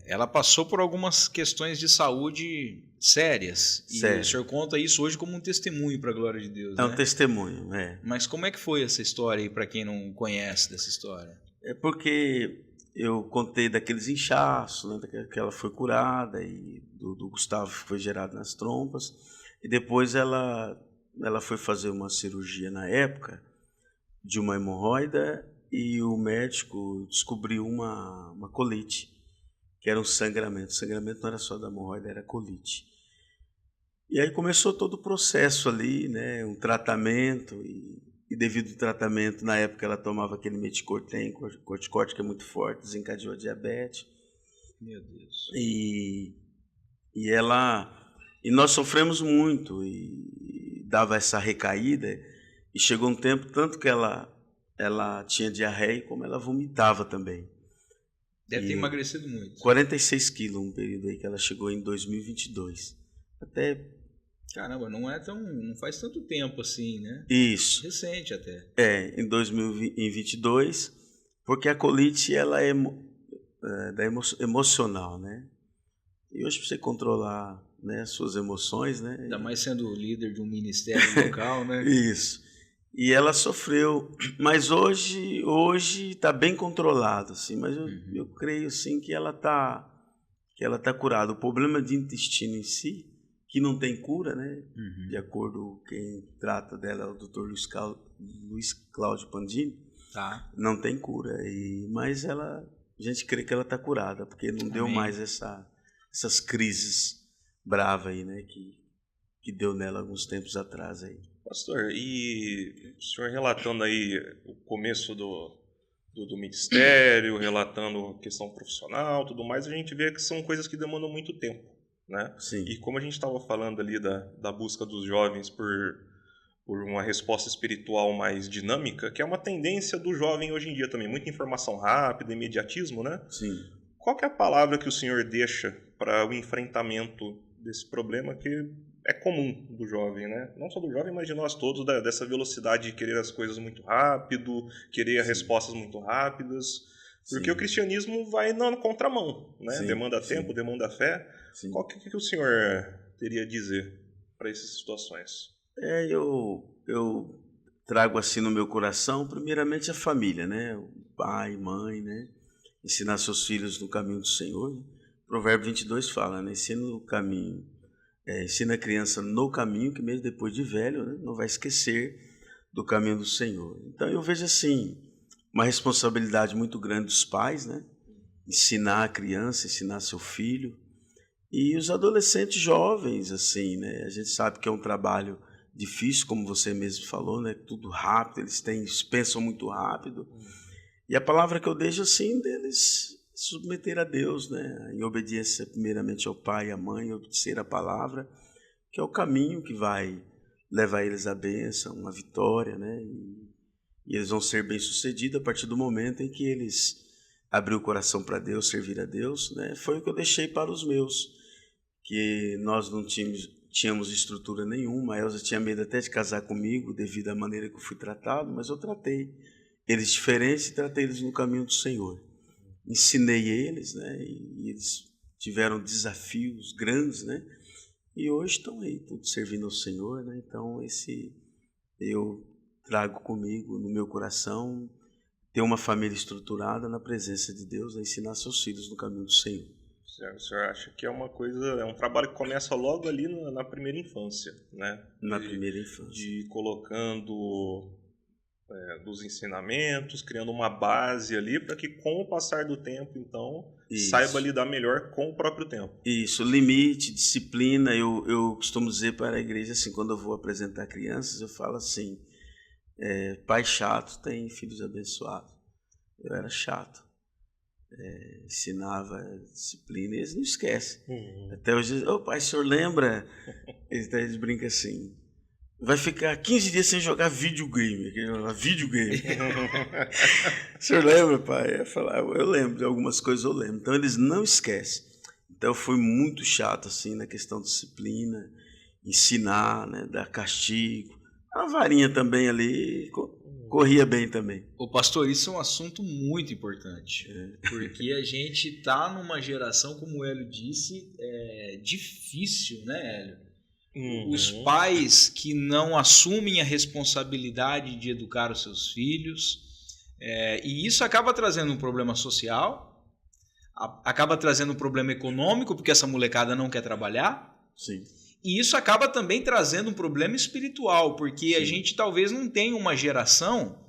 Ela passou por algumas questões de saúde sérias. E o senhor conta isso hoje como um testemunho para a glória de Deus. É um testemunho, Mas como é que foi essa história aí, para quem não conhece dessa história? É porque eu contei daqueles inchaços, né, que ela foi curada, e do Gustavo, que foi gerado nas trompas. E depois ela foi fazer uma cirurgia na época de uma hemorroida, e o médico descobriu uma colite, que era um sangramento. O sangramento não era só da hemorroida, era colite. E aí começou todo o processo ali, né, um tratamento, e devido ao tratamento, na época ela tomava aquele meticortem, corticóide, que é muito forte, desencadeou a diabetes. Meu Deus. E nós sofremos muito, e dava essa recaída, e chegou um tempo tanto que ela tinha diarreia, como ela vomitava também. Deve ter emagrecido muito. 46 quilos, um período aí que ela chegou em 2022. Até... Caramba, não faz tanto tempo assim, né? Isso. Recente até. Em 2022, porque a colite, ela é emocional, né? E hoje, para você controlar, né, suas emoções, né? Ainda mais sendo líder de um ministério local, né? Isso. E ela sofreu, mas hoje está bem controlado, assim. Mas eu creio, sim, que ela tá curada. O problema de intestino em si, que não tem cura, né? De acordo com quem trata dela, o Dr. Luiz Cláudio Pandini, não tem cura. Mas a gente crê que ela está curada, porque não deu mais essas crises bravas aí, né? Que deu nela alguns tempos atrás aí. Pastor, e o senhor relatando aí o começo do ministério, relatando a questão profissional, tudo mais, a gente vê que são coisas que demandam muito tempo, né? Sim. E como a gente estava falando ali da busca dos jovens por uma resposta espiritual mais dinâmica, que é uma tendência do jovem hoje em dia também, muita informação rápida, imediatismo, né? Sim. Qual que é a palavra que o senhor deixa para o enfrentamento desse problema que é comum do jovem, né? Não só do jovem, mas de nós todos, dessa velocidade de querer as coisas muito rápido, querer respostas muito rápidas, porque o cristianismo vai na contramão, né? Sim, demanda tempo, demanda fé. Sim. Qual que o senhor teria a dizer para essas situações? Eu trago assim no meu coração, primeiramente a família, né? O pai, mãe, né? Ensinar seus filhos no caminho do Senhor. Provérbio 22 fala, né? Ensina a criança no caminho, que mesmo depois de velho, né, não vai esquecer do caminho do Senhor. Então eu vejo assim uma responsabilidade muito grande dos pais, né? Ensinar a criança, ensinar seu filho, e os adolescentes jovens, assim, né? A gente sabe que é um trabalho difícil, como você mesmo falou, né? Tudo rápido, eles pensam muito rápido. E a palavra que eu deixo assim deles submeter a Deus, né? Em obediência primeiramente ao pai e à mãe, obedecer a palavra, que é o caminho que vai levar eles à bênção, à vitória, né? E eles vão ser bem-sucedidos a partir do momento em que eles abrir o coração para Deus, servir a Deus, né? Foi o que eu deixei para os meus, que nós não tínhamos estrutura nenhuma. A Elza tinha medo até de casar comigo devido à maneira que eu fui tratado, mas eu tratei eles diferentes e tratei eles no caminho do Senhor. Ensinei eles, né? E eles tiveram desafios grandes, né? E hoje estão aí, tudo servindo ao Senhor, né? Então eu trago comigo no meu coração ter uma família estruturada na presença de Deus, a ensinar seus filhos no caminho do Senhor. O senhor acha que é um trabalho que começa logo ali na primeira infância, né? Na primeira infância. De colocando dos ensinamentos, criando uma base ali para que com o passar do tempo, então, saiba lidar melhor com o próprio tempo. Isso, limite, disciplina. Eu costumo dizer para a igreja, assim, quando eu vou apresentar crianças, eu falo assim, pai chato tem filhos abençoados. Eu era chato. Ensinava disciplina e eles não esquecem. Até hoje, pai, o senhor lembra? Eles brincam assim, vai ficar 15 dias sem jogar videogame. O senhor lembra, pai? Eu lembro, de algumas coisas eu lembro. Então eles não esquecem. Então eu fui muito chato assim na questão de disciplina, ensinar, né, dar castigo. A varinha também ali corria bem também. Ô pastor, isso é um assunto muito importante, porque a gente está numa geração, como o Hélio disse, difícil, né, Hélio? Os pais que não assumem a responsabilidade de educar os seus filhos, e isso acaba trazendo um problema social, acaba trazendo um problema econômico, porque essa molecada não quer trabalhar. Sim. E isso acaba também trazendo um problema espiritual, porque Sim. a gente talvez não tenha uma geração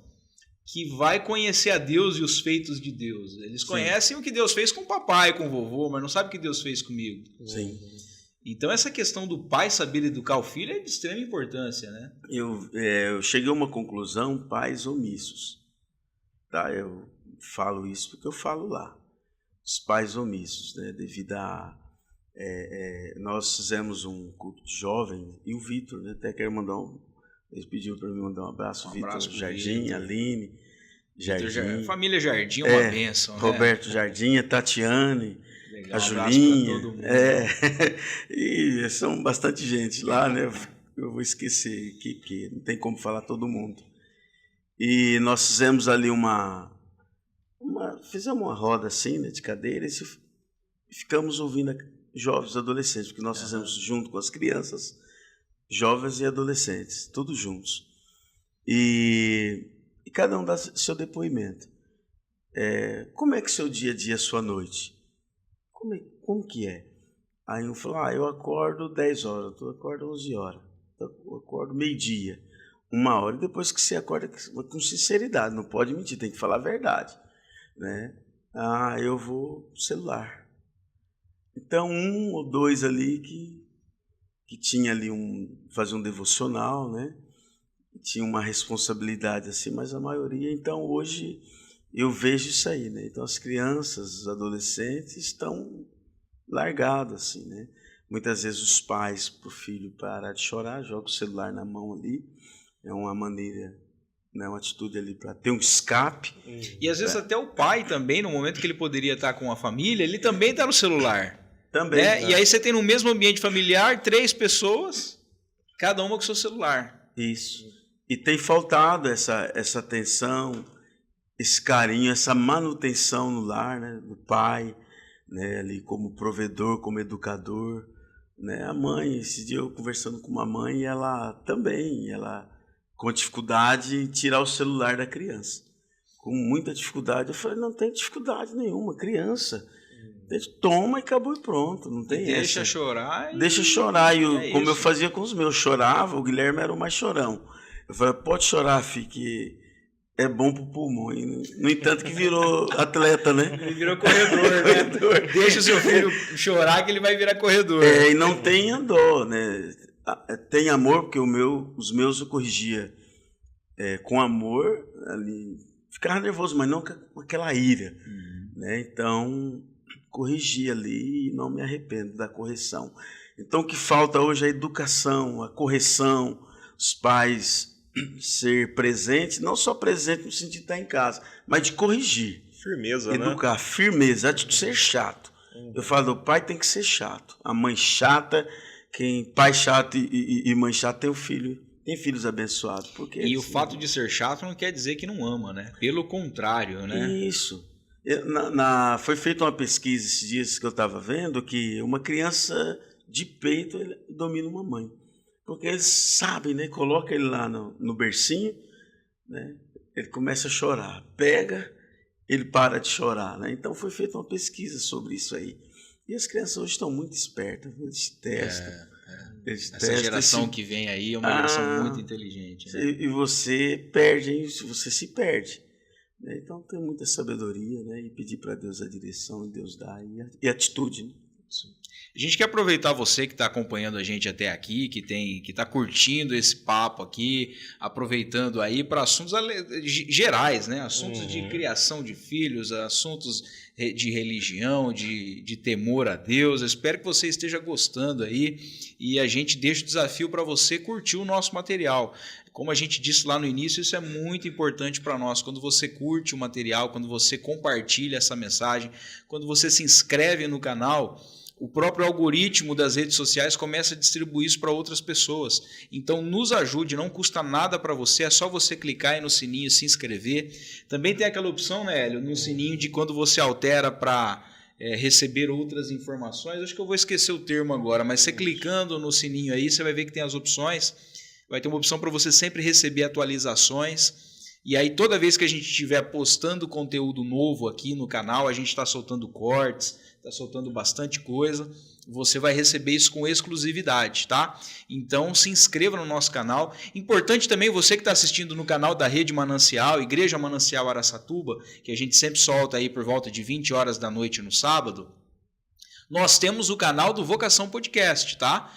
que vai conhecer a Deus e os feitos de Deus. Eles conhecem o que Deus fez com o papai, com o vovô, mas não sabem o que Deus fez comigo. Sim. Então essa questão do pai saber educar o filho é de extrema importância, né? Eu cheguei a uma conclusão, pais omissos. Tá? Eu falo isso porque eu falo lá. Os pais omissos, né? Devido a... nós fizemos um culto de jovem e o Vitor, né? Até quero mandar eles pediram para mim mandar um abraço. Vitor Jardim, Aline Jardim. Família Jardim é uma bênção, né? Roberto Jardim, a Tatiane, legal, a Julinha. Todo mundo. E são bastante gente lá, né? Eu vou esquecer que não tem como falar todo mundo. E nós fizemos ali fizemos uma roda assim, né, de cadeira, e ficamos ouvindo jovens e adolescentes, porque nós fizemos junto com as crianças, jovens e adolescentes, todos juntos. E cada um dá seu depoimento. Como é que seu dia a dia, sua noite? Como que é? Aí um falou, eu acordo 10 horas, eu acordo 11 horas, eu acordo meio-dia, 1 hora, e depois que você acorda com sinceridade, não pode mentir, tem que falar a verdade, né? Eu vou pro celular. Então, 1 ou 2 ali que tinha ali fazia um devocional, né? Tinha uma responsabilidade assim, mas a maioria, então hoje eu vejo isso aí, né? Então as crianças, os adolescentes estão largados assim, né? Muitas vezes os pais, para o filho parar de chorar, jogam o celular na mão ali, é uma maneira, né, uma atitude ali para ter um escape. E às vezes até o pai também, no momento que ele poderia estar com a família, ele também está no celular. Também. Né? E aí você tem no mesmo ambiente familiar 3 pessoas, cada uma com seu celular. Isso. E tem faltado essa atenção, esse carinho, essa manutenção no lar, né, do pai, né, ali como provedor, como educador, né? A mãe, esse dia eu conversando com uma mãe, ela com dificuldade em tirar o celular da criança, com muita dificuldade. Eu falei, não tem dificuldade nenhuma, criança, toma e acabou e pronto, não tem deixa essa. Chorar. Deixa chorar, como eu fazia com os meus, chorava, o Guilherme era o mais chorão. Eu falei, pode chorar, filho, que é bom pro pulmão. No entanto que virou atleta, né? Ele virou corredor, né? Deixa o seu filho chorar que ele vai virar corredor. E não tenha dó, né? Tem amor, porque os meus eu corrigia com amor, ali, ficava nervoso, mas não com aquela ira, né? Então, corrigi ali e não me arrependo da correção. Então, o que falta hoje é a educação, a correção, os pais ser presentes, não só presente no sentido de estar em casa, mas de corrigir. Firmeza, educar, né? Firmeza, de ser chato. Eu falo, o pai tem que ser chato. A mãe chata, pai chato e mãe chata tem filhos abençoados. Porque, e o fato de ser chato não quer dizer que não ama, né? Pelo contrário, né? Isso. Foi feita uma pesquisa esses dias que eu estava vendo que uma criança de peito domina uma mãe. Porque eles sabem, né? Coloca ele lá no bercinho, né? Ele começa a chorar. Pega, ele para de chorar, né? Então foi feita uma pesquisa sobre isso aí. E as crianças hoje estão muito espertas, eles testam. Essa geração que vem aí é uma geração muito inteligente. Né? E você perde, hein? Você se perde. Né? Então tem muita sabedoria, né? E pedir para Deus a direção, e Deus dá, e atitude. Né? A gente quer aproveitar você que está acompanhando a gente até aqui, que está curtindo esse papo aqui, aproveitando aí para assuntos gerais, né? Assuntos de criação de filhos, assuntos de religião, de temor a Deus. Eu espero que você esteja gostando aí e a gente deixa o desafio para você curtir o nosso material. Como a gente disse lá no início, isso é muito importante para nós. Quando você curte o material, quando você compartilha essa mensagem, quando você se inscreve no canal, o próprio algoritmo das redes sociais começa a distribuir isso para outras pessoas. Então nos ajude, não custa nada para você, é só você clicar aí no sininho e se inscrever. Também tem aquela opção, né, Hélio, no sininho de quando você altera para receber outras informações. Acho que eu vou esquecer o termo agora, mas você clicando no sininho aí, você vai ver que tem as opções. Vai ter uma opção para você sempre receber atualizações. E aí toda vez que a gente estiver postando conteúdo novo aqui no canal, a gente está soltando cortes, está soltando bastante coisa, você vai receber isso com exclusividade, tá? Então se inscreva no nosso canal. Importante também você que está assistindo no canal da Rede Manancial, Igreja Manancial Araçatuba, que a gente sempre solta aí por volta de 20 horas da noite no sábado. Nós temos o canal do Vocação Podcast, tá?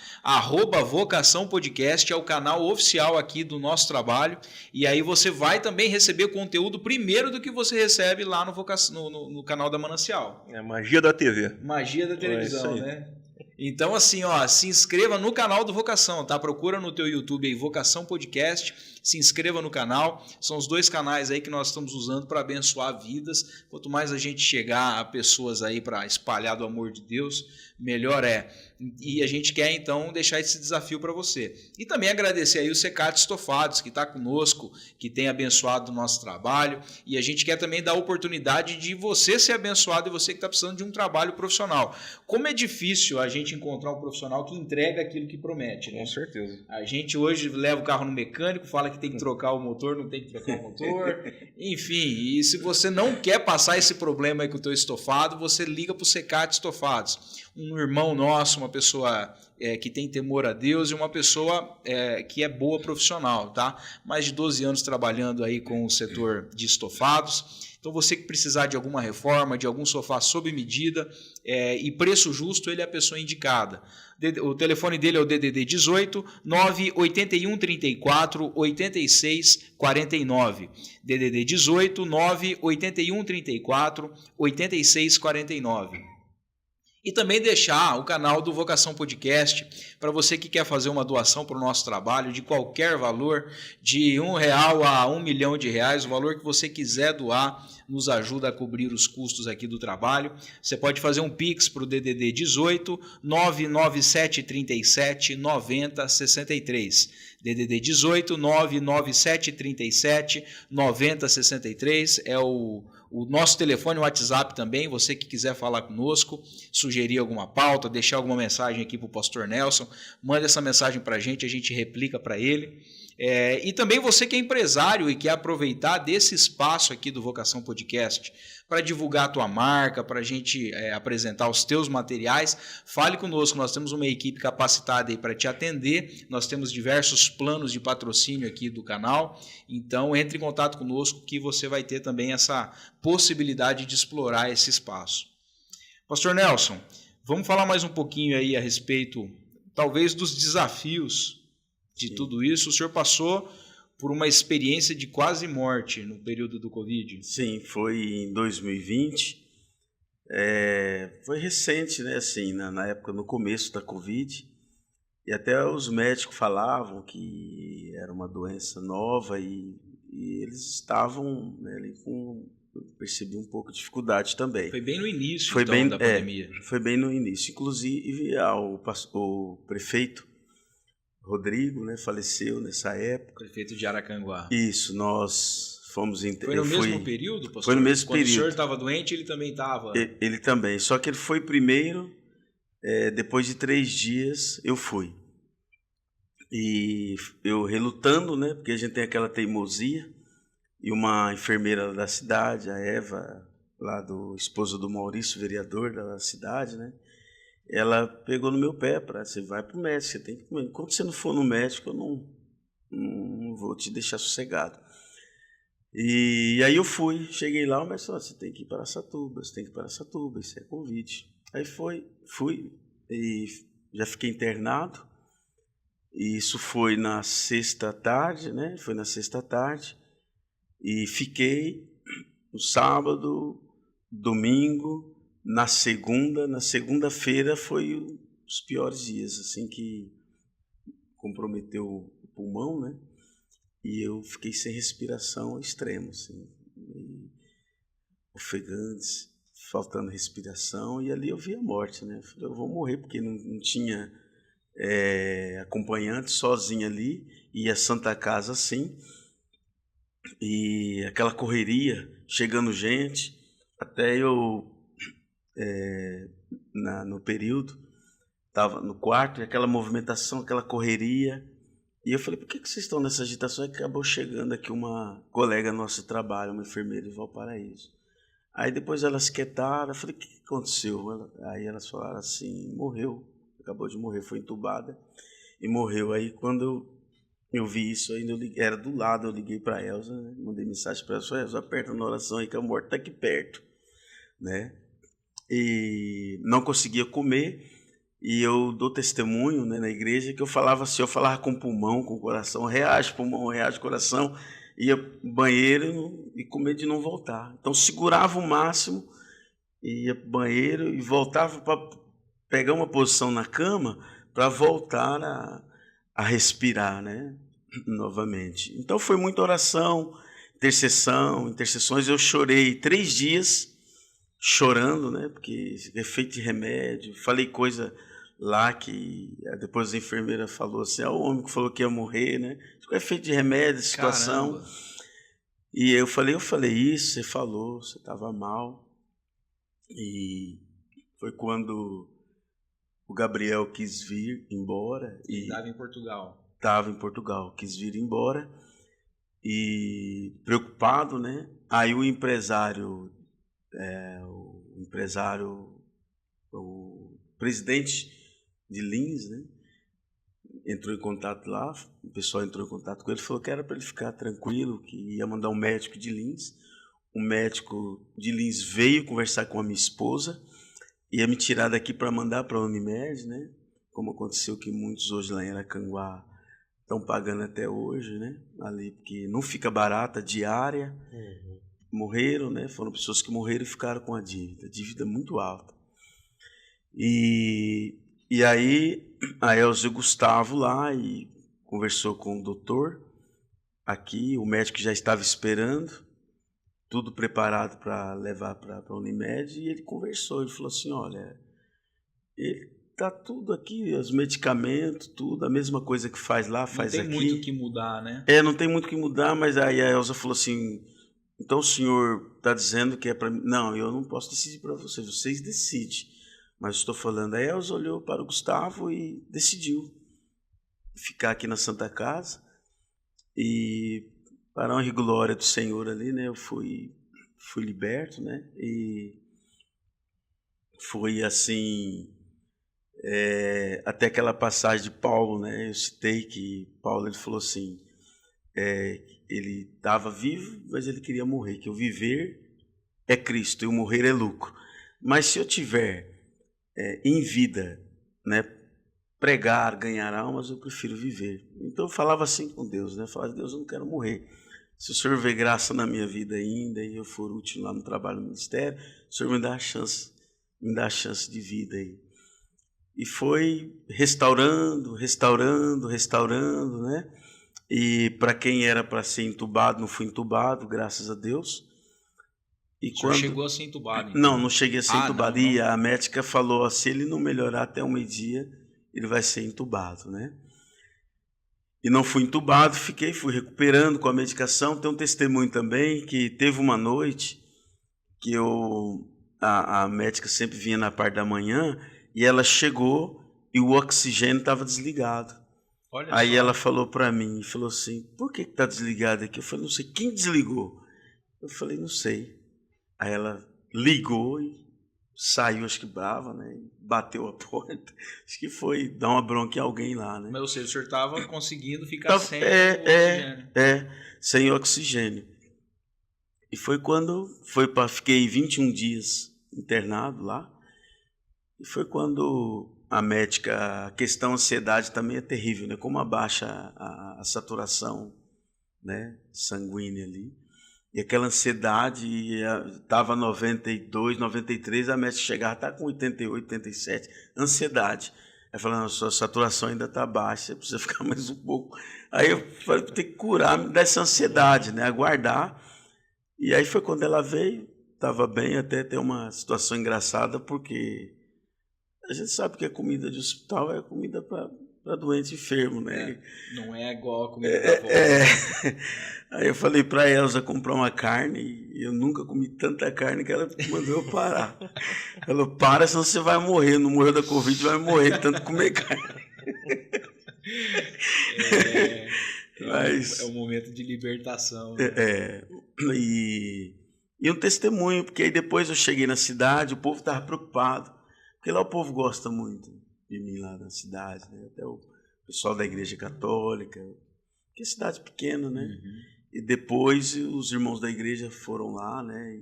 @Vocação Podcast é o canal oficial aqui do nosso trabalho. E aí você vai também receber conteúdo primeiro do que você recebe lá no canal da Manancial. É magia da TV. Magia da televisão, né? Então, assim, ó, se inscreva no canal do Vocação, tá? Procura no teu YouTube aí, Vocação Podcast, se inscreva no canal. São os 2 canais aí que nós estamos usando para abençoar vidas. Quanto mais a gente chegar a pessoas aí para espalhar do amor de Deus, melhor é. E a gente quer, então, deixar esse desafio para você. E também agradecer aí o Secate Estofados, que está conosco, que tem abençoado o nosso trabalho. E a gente quer também dar a oportunidade de você ser abençoado e você que está precisando de um trabalho profissional. Como é difícil a gente encontrar um profissional que entrega aquilo que promete, né? Com certeza. A gente hoje leva o carro no mecânico, fala que tem que trocar o motor, não tem que trocar o motor. Enfim, e se você não quer passar esse problema aí com o teu estofado, você liga para o Secate Estofados. Um irmão nosso, uma pessoa que tem temor a Deus e uma pessoa que é boa profissional, tá? Mais de 12 anos trabalhando aí com o setor de estofados. Então você que precisar de alguma reforma, de algum sofá sob medida e preço justo, ele é a pessoa indicada. O telefone dele é o DDD 18 981 34 86 49. DDD 18 981 34 86 49. E também deixar o canal do Vocação Podcast para você que quer fazer uma doação para o nosso trabalho de qualquer valor, de R$1 a R$1 milhão, o valor que você quiser doar nos ajuda a cobrir os custos aqui do trabalho. Você pode fazer um Pix para o DDD 18 997 37 90 63. DDD 18 997 37 90 63 é o nosso telefone, o WhatsApp também, você que quiser falar conosco, sugerir alguma pauta, deixar alguma mensagem aqui para o Pastor Nelson, manda essa mensagem para a gente replica para ele. E também você que é empresário e quer aproveitar desse espaço aqui do Vocação Podcast para divulgar a tua marca, para a gente apresentar os teus materiais, fale conosco, nós temos uma equipe capacitada aí para te atender, nós temos diversos planos de patrocínio aqui do canal, então entre em contato conosco que você vai ter também essa possibilidade de explorar esse espaço. Pastor Nelson, vamos falar mais um pouquinho aí a respeito, talvez, dos desafios de tudo isso. O senhor passou por uma experiência de quase morte no período do Covid. Sim, foi em 2020. Foi recente, né? Assim, na época, no começo da Covid. E até os médicos falavam que era uma doença nova e eles estavam, né, ali com... Eu percebi um pouco de dificuldade também. Foi bem no início da pandemia. Foi bem no início. Inclusive, o prefeito Rodrigo, né, faleceu nessa época. Prefeito de Aracanguá. Isso, nós fomos... Foi no mesmo período, pastor? Foi no mesmo período. Quando o senhor estava doente, ele também estava... Ele também, só que ele foi primeiro, depois de 3 dias eu fui. E eu relutando, né, porque a gente tem aquela teimosia, e uma enfermeira da cidade, a Eva, lá do esposo do Maurício, vereador da cidade, né, ela pegou no meu pé, você vai pro médico, você tem que comer. Enquanto você não for no médico, eu não vou te deixar sossegado. E aí eu fui, cheguei lá, o médico falou, você tem que ir para Araçatuba, isso é Covid. Aí fui e já fiquei internado. E isso foi na sexta tarde, né? Foi na sexta tarde. E fiquei no sábado, domingo, na segunda-feira foi os piores dias, assim, que comprometeu o pulmão, né? E eu fiquei sem respiração extremo, assim, ofegante, faltando respiração, e ali eu vi a morte, né? Falei, eu vou morrer, porque não tinha acompanhante, sozinho ali, ia à Santa Casa assim, e aquela correria, chegando gente, até eu, no período, estava no quarto, e aquela movimentação, aquela correria, e eu falei, por que vocês estão nessa agitação? E acabou chegando aqui uma colega nossa de trabalho, uma enfermeira de Valparaíso. Aí depois elas quietaram, eu falei, o que aconteceu? Aí elas falaram assim, morreu, acabou de morrer, foi entubada e morreu. Aí quando eu vi isso, ainda era do lado, eu liguei para a Elza, né? Mandei mensagem para ela, falei, Elza, aperta na oração aí que a morte está aqui perto, né? E não conseguia comer. E eu dou testemunho, né, na igreja, que eu falava assim, eu falava com o pulmão, com o coração, reage pulmão, reage coração, ia pro banheiro e com medo de não voltar. Então segurava o máximo, ia pro banheiro e voltava para pegar uma posição na cama para voltar a respirar, né, novamente. Então foi muita oração, intercessões. Eu chorei 3 dias chorando, né, porque efeito de remédio, falei coisa lá que depois a enfermeira falou assim, o homem que falou que ia morrer, né, ficou efeito de remédio, situação. Caramba. E eu falei isso, você falou, você estava mal. E foi quando o Gabriel quis vir embora. E estava em Portugal. Estava em Portugal, quis vir embora. E preocupado, né, aí o empresário, o presidente de Lins, né, entrou em contato lá, o pessoal entrou em contato com ele, falou que era para ele ficar tranquilo, que ia mandar um médico de Lins. O médico de Lins veio conversar com a minha esposa, ia me tirar daqui para mandar para a Unimed, né, como aconteceu que muitos hoje lá em Aracanguá estão pagando até hoje, né, ali, porque não fica barata a diária. Morreram, né? Foram pessoas que morreram e ficaram com a dívida muito alta. E aí a Elza e o Gustavo lá e conversou com o doutor aqui, o médico já estava esperando, tudo preparado para levar para a Unimed, e ele conversou, ele falou assim, olha, tá tudo aqui, os medicamentos, tudo, a mesma coisa que faz lá, faz aqui. Não tem muito o que mudar, né? Não tem muito o que mudar, mas aí a Elza falou assim, então o senhor está dizendo que é para mim? Não, eu não posso decidir para vocês decidem. Mas estou falando, a Elza olhou para o Gustavo e decidiu ficar aqui na Santa Casa. E para a honra e glória do Senhor ali, né, eu fui liberto, né, e foi assim, até aquela passagem de Paulo, né, eu citei que Paulo ele falou assim, ele estava vivo, mas ele queria morrer, que o viver é Cristo e o morrer é lucro. Mas se eu tiver em vida, né, pregar, ganhar almas, eu prefiro viver. Então eu falava assim com Deus, né, eu falava, Deus, eu não quero morrer. Se o Senhor vê graça na minha vida ainda e eu for útil lá no trabalho do ministério, o Senhor me dá a chance de vida aí. E foi restaurando, né? E para quem era para ser entubado, não fui entubado, graças a Deus. E o senhor chegou a ser entubado? Então? Não cheguei a ser entubado. Não. E a médica falou, se ele não melhorar até o meio-dia, ele vai ser entubado, né? E não fui entubado, fui recuperando com a medicação. Tem um testemunho também que teve uma noite que a médica sempre vinha na parte da manhã e ela chegou e o oxigênio estava desligado. Olha aí só. Ela falou para mim, falou assim, por que está desligado aqui? Eu falei, não sei, quem desligou? Eu falei, não sei. Aí ela ligou e saiu, acho que brava, né? Bateu a porta. Acho que foi dar uma bronca em alguém lá, né? Mas ou seja, o senhor estava conseguindo ficar sem oxigênio. Sem oxigênio. E foi quando fiquei 21 dias internado lá. E foi quando a médica, a questão ansiedade também é terrível, né? Como abaixa a saturação, né, sanguínea ali. E aquela ansiedade, estava 92, 93, a médica chegava, está com 88, 87, ansiedade. Aí falando, a sua saturação ainda está baixa, precisa ficar mais um pouco. Aí eu falei, tem que curar dessa ansiedade, né, aguardar. E aí foi quando ela veio, estava bem, até ter uma situação engraçada, porque a gente sabe que a comida de hospital é comida para doente enfermo, né? Não é igual a comida da avó. Aí eu falei para Elza comprar uma carne, e eu nunca comi tanta carne que ela mandou eu parar. Ela falou, para, senão você vai morrer, não morreu da Covid, vai morrer de tanto comer carne. É um momento de libertação. Né? E um testemunho, porque aí depois eu cheguei na cidade, o povo estava preocupado, porque lá o povo gosta muito de mim lá na cidade, né? Até o pessoal da Igreja Católica, que é cidade pequena, né? Uhum. E depois os irmãos da igreja foram lá, né?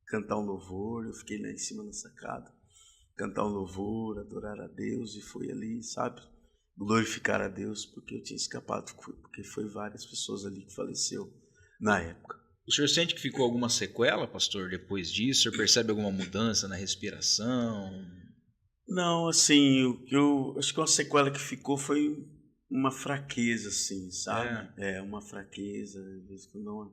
Cantar um louvor, eu fiquei lá em cima na sacada, cantar um louvor, adorar a Deus, e foi ali, sabe? Glorificar a Deus, porque eu tinha escapado, porque foi várias pessoas ali que faleceram na época. O senhor sente que ficou alguma sequela, pastor, depois disso? O senhor percebe alguma mudança na respiração? Não, assim, eu acho que uma sequela que ficou foi uma fraqueza, assim, sabe? Uma fraqueza, às vezes quando dá uma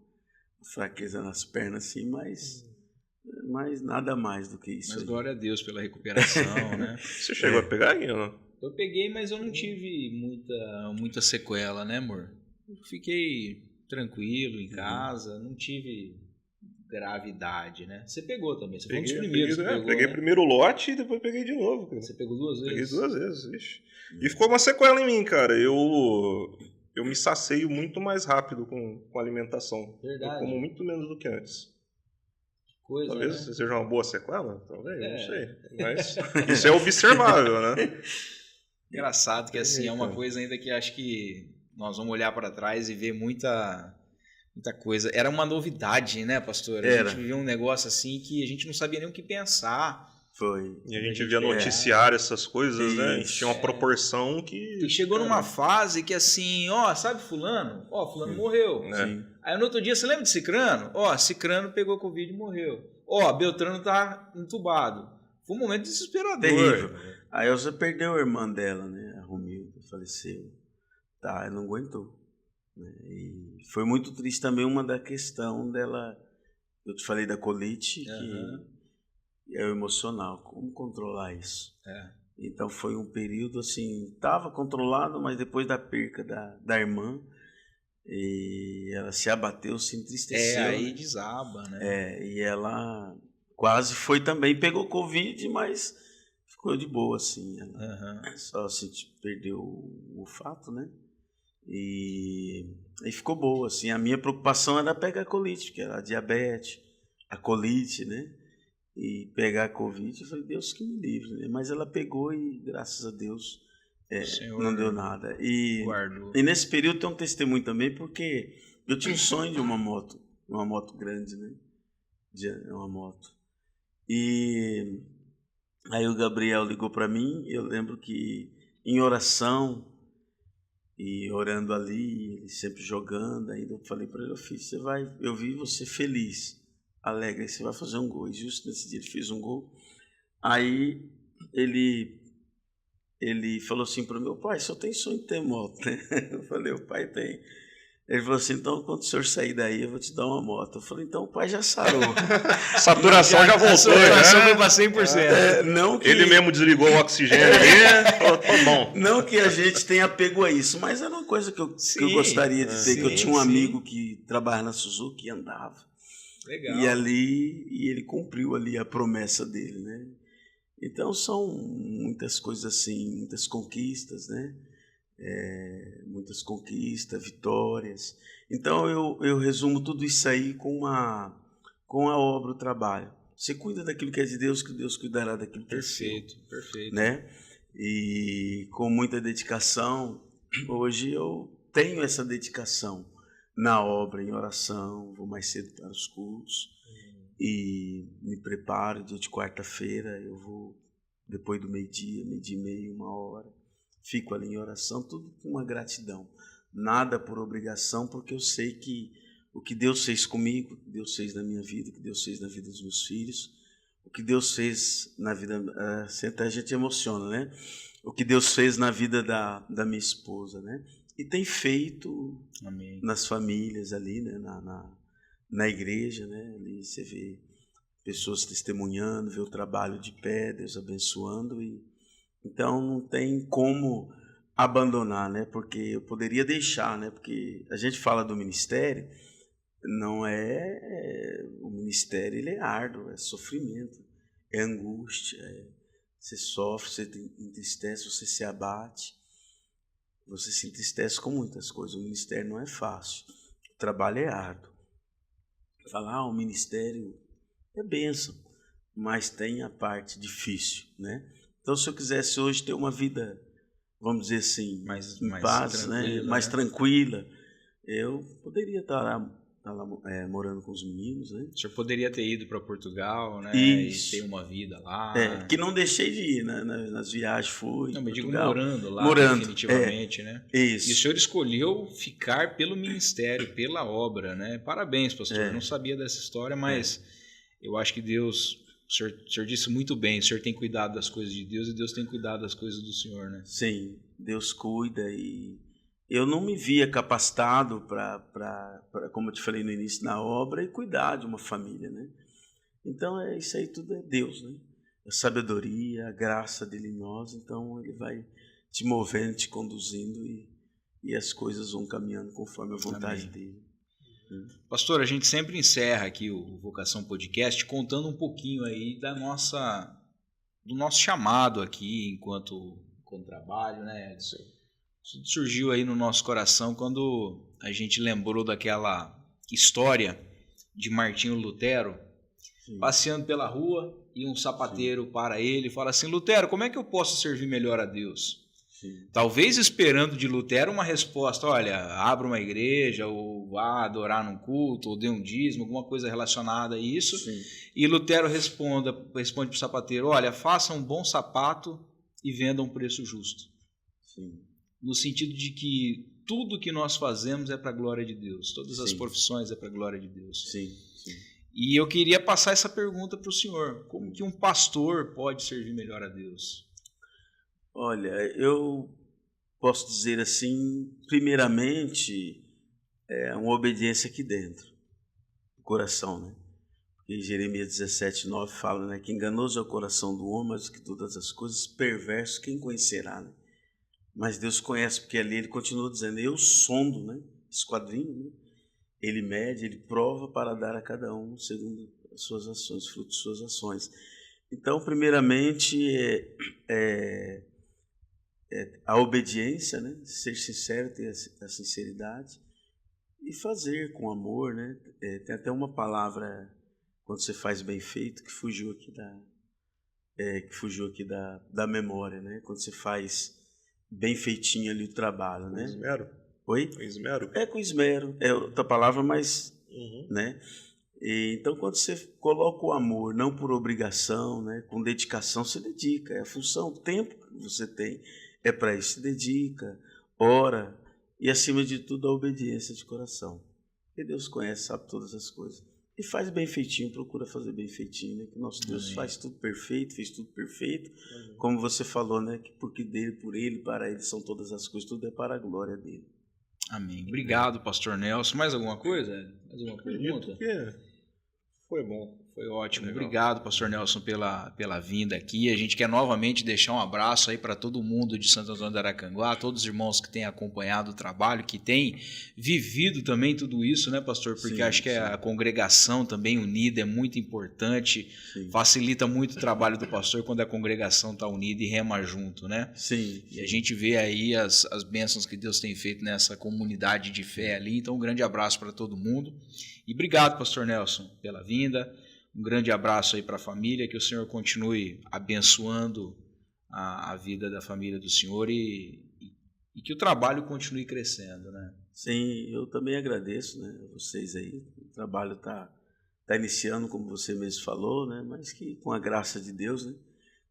fraqueza nas pernas, assim, mas nada mais do que isso. Mas glória a Deus pela recuperação, né? Você chegou a pegar aqui ou não? Eu peguei, mas eu não tive muita sequela, né, amor? Eu fiquei tranquilo em casa, não tive gravidade, né? Você pegou também, você foi um dos primeiros que pegou, peguei né? primeiro o lote e depois peguei de novo, cara. Você pegou 2 vezes? Peguei 2 vezes, vixe. E ficou uma sequela em mim, cara. Eu me sacio muito mais rápido com alimentação. Verdade. Eu como muito menos do que antes. Coisa, talvez né? seja uma boa sequela, talvez, não sei. Mas isso é observável, né? Engraçado que assim, é uma coisa ainda que acho que nós vamos olhar para trás e ver muita coisa. Era uma novidade, né, pastor? A gente vivia um negócio assim que a gente não sabia nem o que pensar. Foi. E a gente via noticiário essas coisas, né? Tinha uma proporção que... E chegou numa fase que assim, sabe fulano? Fulano morreu. Sim. Aí no outro dia, você lembra de Cicrano? Cicrano pegou Covid e morreu. Beltrano tá entubado. Foi um momento desesperador. Terrível. A Elza perdeu a irmã dela, né? A Romilda, faleceu. Ela não aguentou. Né? E foi muito triste também uma da questão dela. Eu te falei da colite, que é o emocional. Como controlar isso? Então foi um período assim, estava controlado, mas depois da perca da irmã, e ela se abateu, se entristeceu. Aí desaba, né? E ela quase foi também, pegou Covid, mas ficou de boa, assim. Ela só perdeu o olfato, né? E ficou boa, assim. A minha preocupação era pegar a colite, que era a diabetes, a colite, né? E pegar a Covid, eu falei, Deus que me livre, né? Mas ela pegou e, graças a Deus, não deu nada. E nesse período tem um testemunho também, porque eu tinha um sonho de uma moto grande, né? Uma moto. E aí o Gabriel ligou para mim, eu lembro que em oração, e orando ali, ele sempre jogando, ainda eu falei para ele, filho, eu vi você feliz, alegre, você vai fazer um gol. E justo nesse dia ele fez um gol. Aí ele falou assim para o meu pai, só tem sonho de ter moto, né? Eu falei, o pai tem. Ele falou assim, então quando o senhor sair daí eu vou te dar uma moto. Eu falei, então o pai já sarou. Saturação já voltou. Saturação foi para 100%. Não que... Ele mesmo desligou o oxigênio ali, falou, tá bom. Não que a gente tenha apego a isso, mas era uma coisa que eu gostaria de ter, que eu tinha um amigo que trabalha na Suzuki e andava. Legal. E ele cumpriu ali a promessa dele, né? Então são muitas coisas assim, muitas conquistas, né? Muitas conquistas, vitórias. Então eu resumo tudo isso aí com a obra, o trabalho. Você cuida daquilo que é de Deus, que Deus cuidará daquilo que é seu. Perfeito. Né? E com muita dedicação, hoje eu tenho essa dedicação na obra, em oração, vou mais cedo para os cultos e me preparo. Dia de quarta-feira eu vou depois do meio-dia e meio, 1 hora, fico ali em oração, tudo com uma gratidão, nada por obrigação, porque eu sei que o que Deus fez comigo, o que Deus fez na minha vida, o que Deus fez na vida dos meus filhos, o que Deus fez na vida, até a gente emociona, né? O que Deus fez na vida da minha esposa, né? E tem feito Amém. Nas famílias ali, né? Na igreja, né? Ali você vê pessoas testemunhando, vê o trabalho de pé, Deus abençoando, e então não tem como abandonar, né? Porque eu poderia deixar, né? Porque a gente fala do ministério, não o ministério ele é árduo, é sofrimento, é angústia, você sofre, você entristece, você se abate, você se entristece com muitas coisas. O ministério não é fácil, o trabalho é árduo. Falar, o ministério é bênção, mas tem a parte difícil, né? Então, se eu quisesse hoje ter uma vida, vamos dizer assim, mais em paz, né? Mais tranquila, eu poderia estar lá morando com os meninos, né? O senhor poderia ter ido para Portugal, né? Isso. E ter uma vida lá. Que não deixei de ir, né? Nas viagens fui. Não, me digo morando lá, definitivamente, né? Isso. E o senhor escolheu ficar pelo ministério, pela obra, né? Parabéns, pastor. Eu não sabia dessa história, mas eu acho que Deus, o senhor disse muito bem, o senhor tem cuidado das coisas de Deus e Deus tem cuidado das coisas do senhor, né? Sim, Deus cuida, e eu não me via capacitado para, como eu te falei no início, na obra e cuidar de uma família, né? Então, isso aí tudo é Deus, né? A sabedoria, a graça dele em nós, então ele vai te movendo, te conduzindo, e as coisas vão caminhando conforme a vontade dele. Pastor, a gente sempre encerra aqui o Vocação Podcast contando um pouquinho aí do nosso chamado aqui enquanto trabalho, né, Edson? Isso surgiu aí no nosso coração quando a gente lembrou daquela história de Martinho Lutero. Sim. Passeando pela rua, e um sapateiro para ele e fala assim: Lutero, como é que eu posso servir melhor a Deus? Sim. Talvez esperando de Lutero uma resposta: olha, abra uma igreja, ou vá adorar num culto, ou dê um dízimo, alguma coisa relacionada a isso. Sim. E Lutero responde para o sapateiro: olha, faça um bom sapato e venda a um preço justo. Sim. No sentido de que tudo que nós fazemos é para a glória de Deus, todas as profissões é para a glória de Deus. Sim. E eu queria passar essa pergunta para o senhor: como que um pastor pode servir melhor a Deus? Olha, eu posso dizer assim, primeiramente, uma obediência aqui dentro, do coração, né? Porque Jeremias 17:9 fala, né, que enganoso é o coração do homem, mas que todas as coisas, perverso, quem conhecerá, né? Mas Deus conhece, porque ali ele continua dizendo: eu sondo, né? Esquadrinho, né? Ele mede, ele prova para dar a cada um segundo as suas ações, fruto de suas ações. Então, primeiramente, a obediência, né? Ser sincero, ter a sinceridade e fazer com amor, né? Tem até uma palavra, quando você faz bem feito, que fugiu aqui da memória, né? Quando você faz bem feitinho ali o trabalho, né? Esmero. Oi? Com esmero. Com esmero. É outra palavra, mas... né? Então, quando você coloca o amor, não por obrigação, né? Com dedicação, você dedica. É a função, o tempo que você tem é para isso. Se dedica, ora, e acima de tudo a obediência de coração. Porque Deus conhece, sabe todas as coisas. E faz bem feitinho, procura fazer bem feitinho, né? Que nosso Deus faz tudo perfeito, fez tudo perfeito. Como você falou, né? Que porque dele, por ele, para ele são todas as coisas, tudo é para a glória dele. Amém. Obrigado, pastor Nelson. Mais alguma coisa? Mais alguma pergunta? Foi bom. Foi ótimo. Legal. Obrigado, pastor Nelson, pela vinda aqui. A gente quer novamente deixar um abraço aí para todo mundo de Santo Antônio do Aracanguá, todos os irmãos que têm acompanhado o trabalho, que têm vivido também tudo isso, né, pastor? Porque acho que a congregação também unida é muito importante, facilita muito o trabalho do pastor quando a congregação está unida e rema junto, né? Sim. E a gente vê aí as bênçãos que Deus tem feito nessa comunidade de fé ali. Então, um grande abraço para todo mundo. E obrigado, pastor Nelson, pela vinda. Um grande abraço aí para a família, que o Senhor continue abençoando a vida da família do Senhor e que o trabalho continue crescendo, né? Sim, eu também agradeço, né, a vocês aí. O trabalho está iniciando, como você mesmo falou, né, mas que com a graça de Deus, né,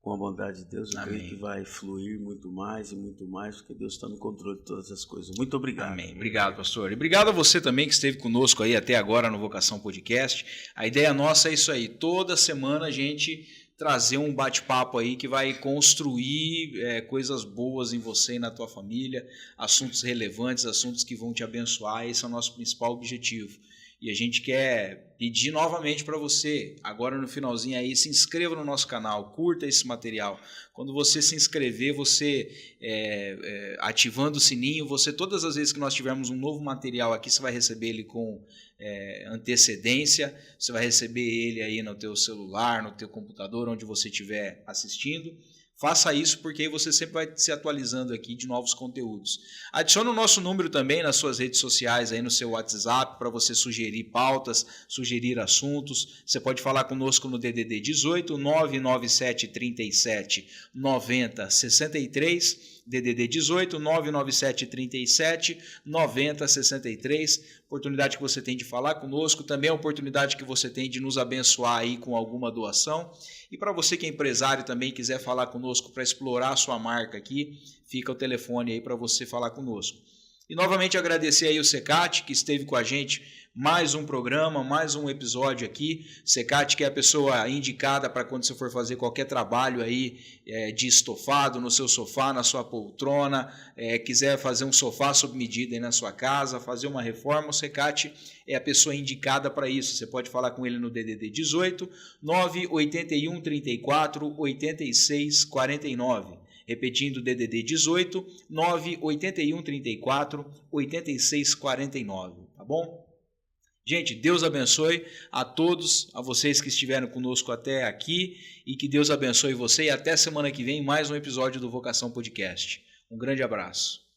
com a bondade de Deus, eu Amém. creio que vai fluir muito mais, porque Deus está no controle de todas as coisas. Muito obrigado. Amém. Obrigado, pastor. E obrigado a você também que esteve conosco aí até agora no Vocação Podcast. A ideia nossa é isso aí. Toda semana a gente trazer um bate-papo aí que vai construir coisas boas em você e na tua família, assuntos relevantes, assuntos que vão te abençoar. Esse é o nosso principal objetivo. E a gente quer pedir novamente para você, agora no finalzinho aí, se inscreva no nosso canal, curta esse material. Quando você se inscrever, você ativando o sininho, todas as vezes que nós tivermos um novo material aqui, você vai receber ele com antecedência, você vai receber ele aí no teu celular, no teu computador, onde você estiver assistindo. Faça isso porque aí você sempre vai se atualizando aqui de novos conteúdos. Adicione o nosso número também nas suas redes sociais, aí no seu WhatsApp, para você sugerir pautas, sugerir assuntos. Você pode falar conosco no DDD 18 997 37 90 63, DDD 18 997 37 90 63. Oportunidade que você tem de falar conosco, também a oportunidade que você tem de nos abençoar aí com alguma doação. E para você que é empresário também quiser falar conosco para explorar a sua marca aqui, fica o telefone aí para você falar conosco. E novamente agradecer aí o Secate, que esteve com a gente mais um programa, mais um episódio aqui. Secate, que é a pessoa indicada para quando você for fazer qualquer trabalho aí de estofado no seu sofá, na sua poltrona, quiser fazer um sofá sob medida aí na sua casa, fazer uma reforma, o Secate é a pessoa indicada para isso. Você pode falar com ele no DDD 18 981 34 86 49. Repetindo, DDD 18 981 34 86 49, tá bom? Gente, Deus abençoe a todos, a vocês que estiveram conosco até aqui, e que Deus abençoe você, e até semana que vem mais um episódio do Vocação Podcast. Um grande abraço.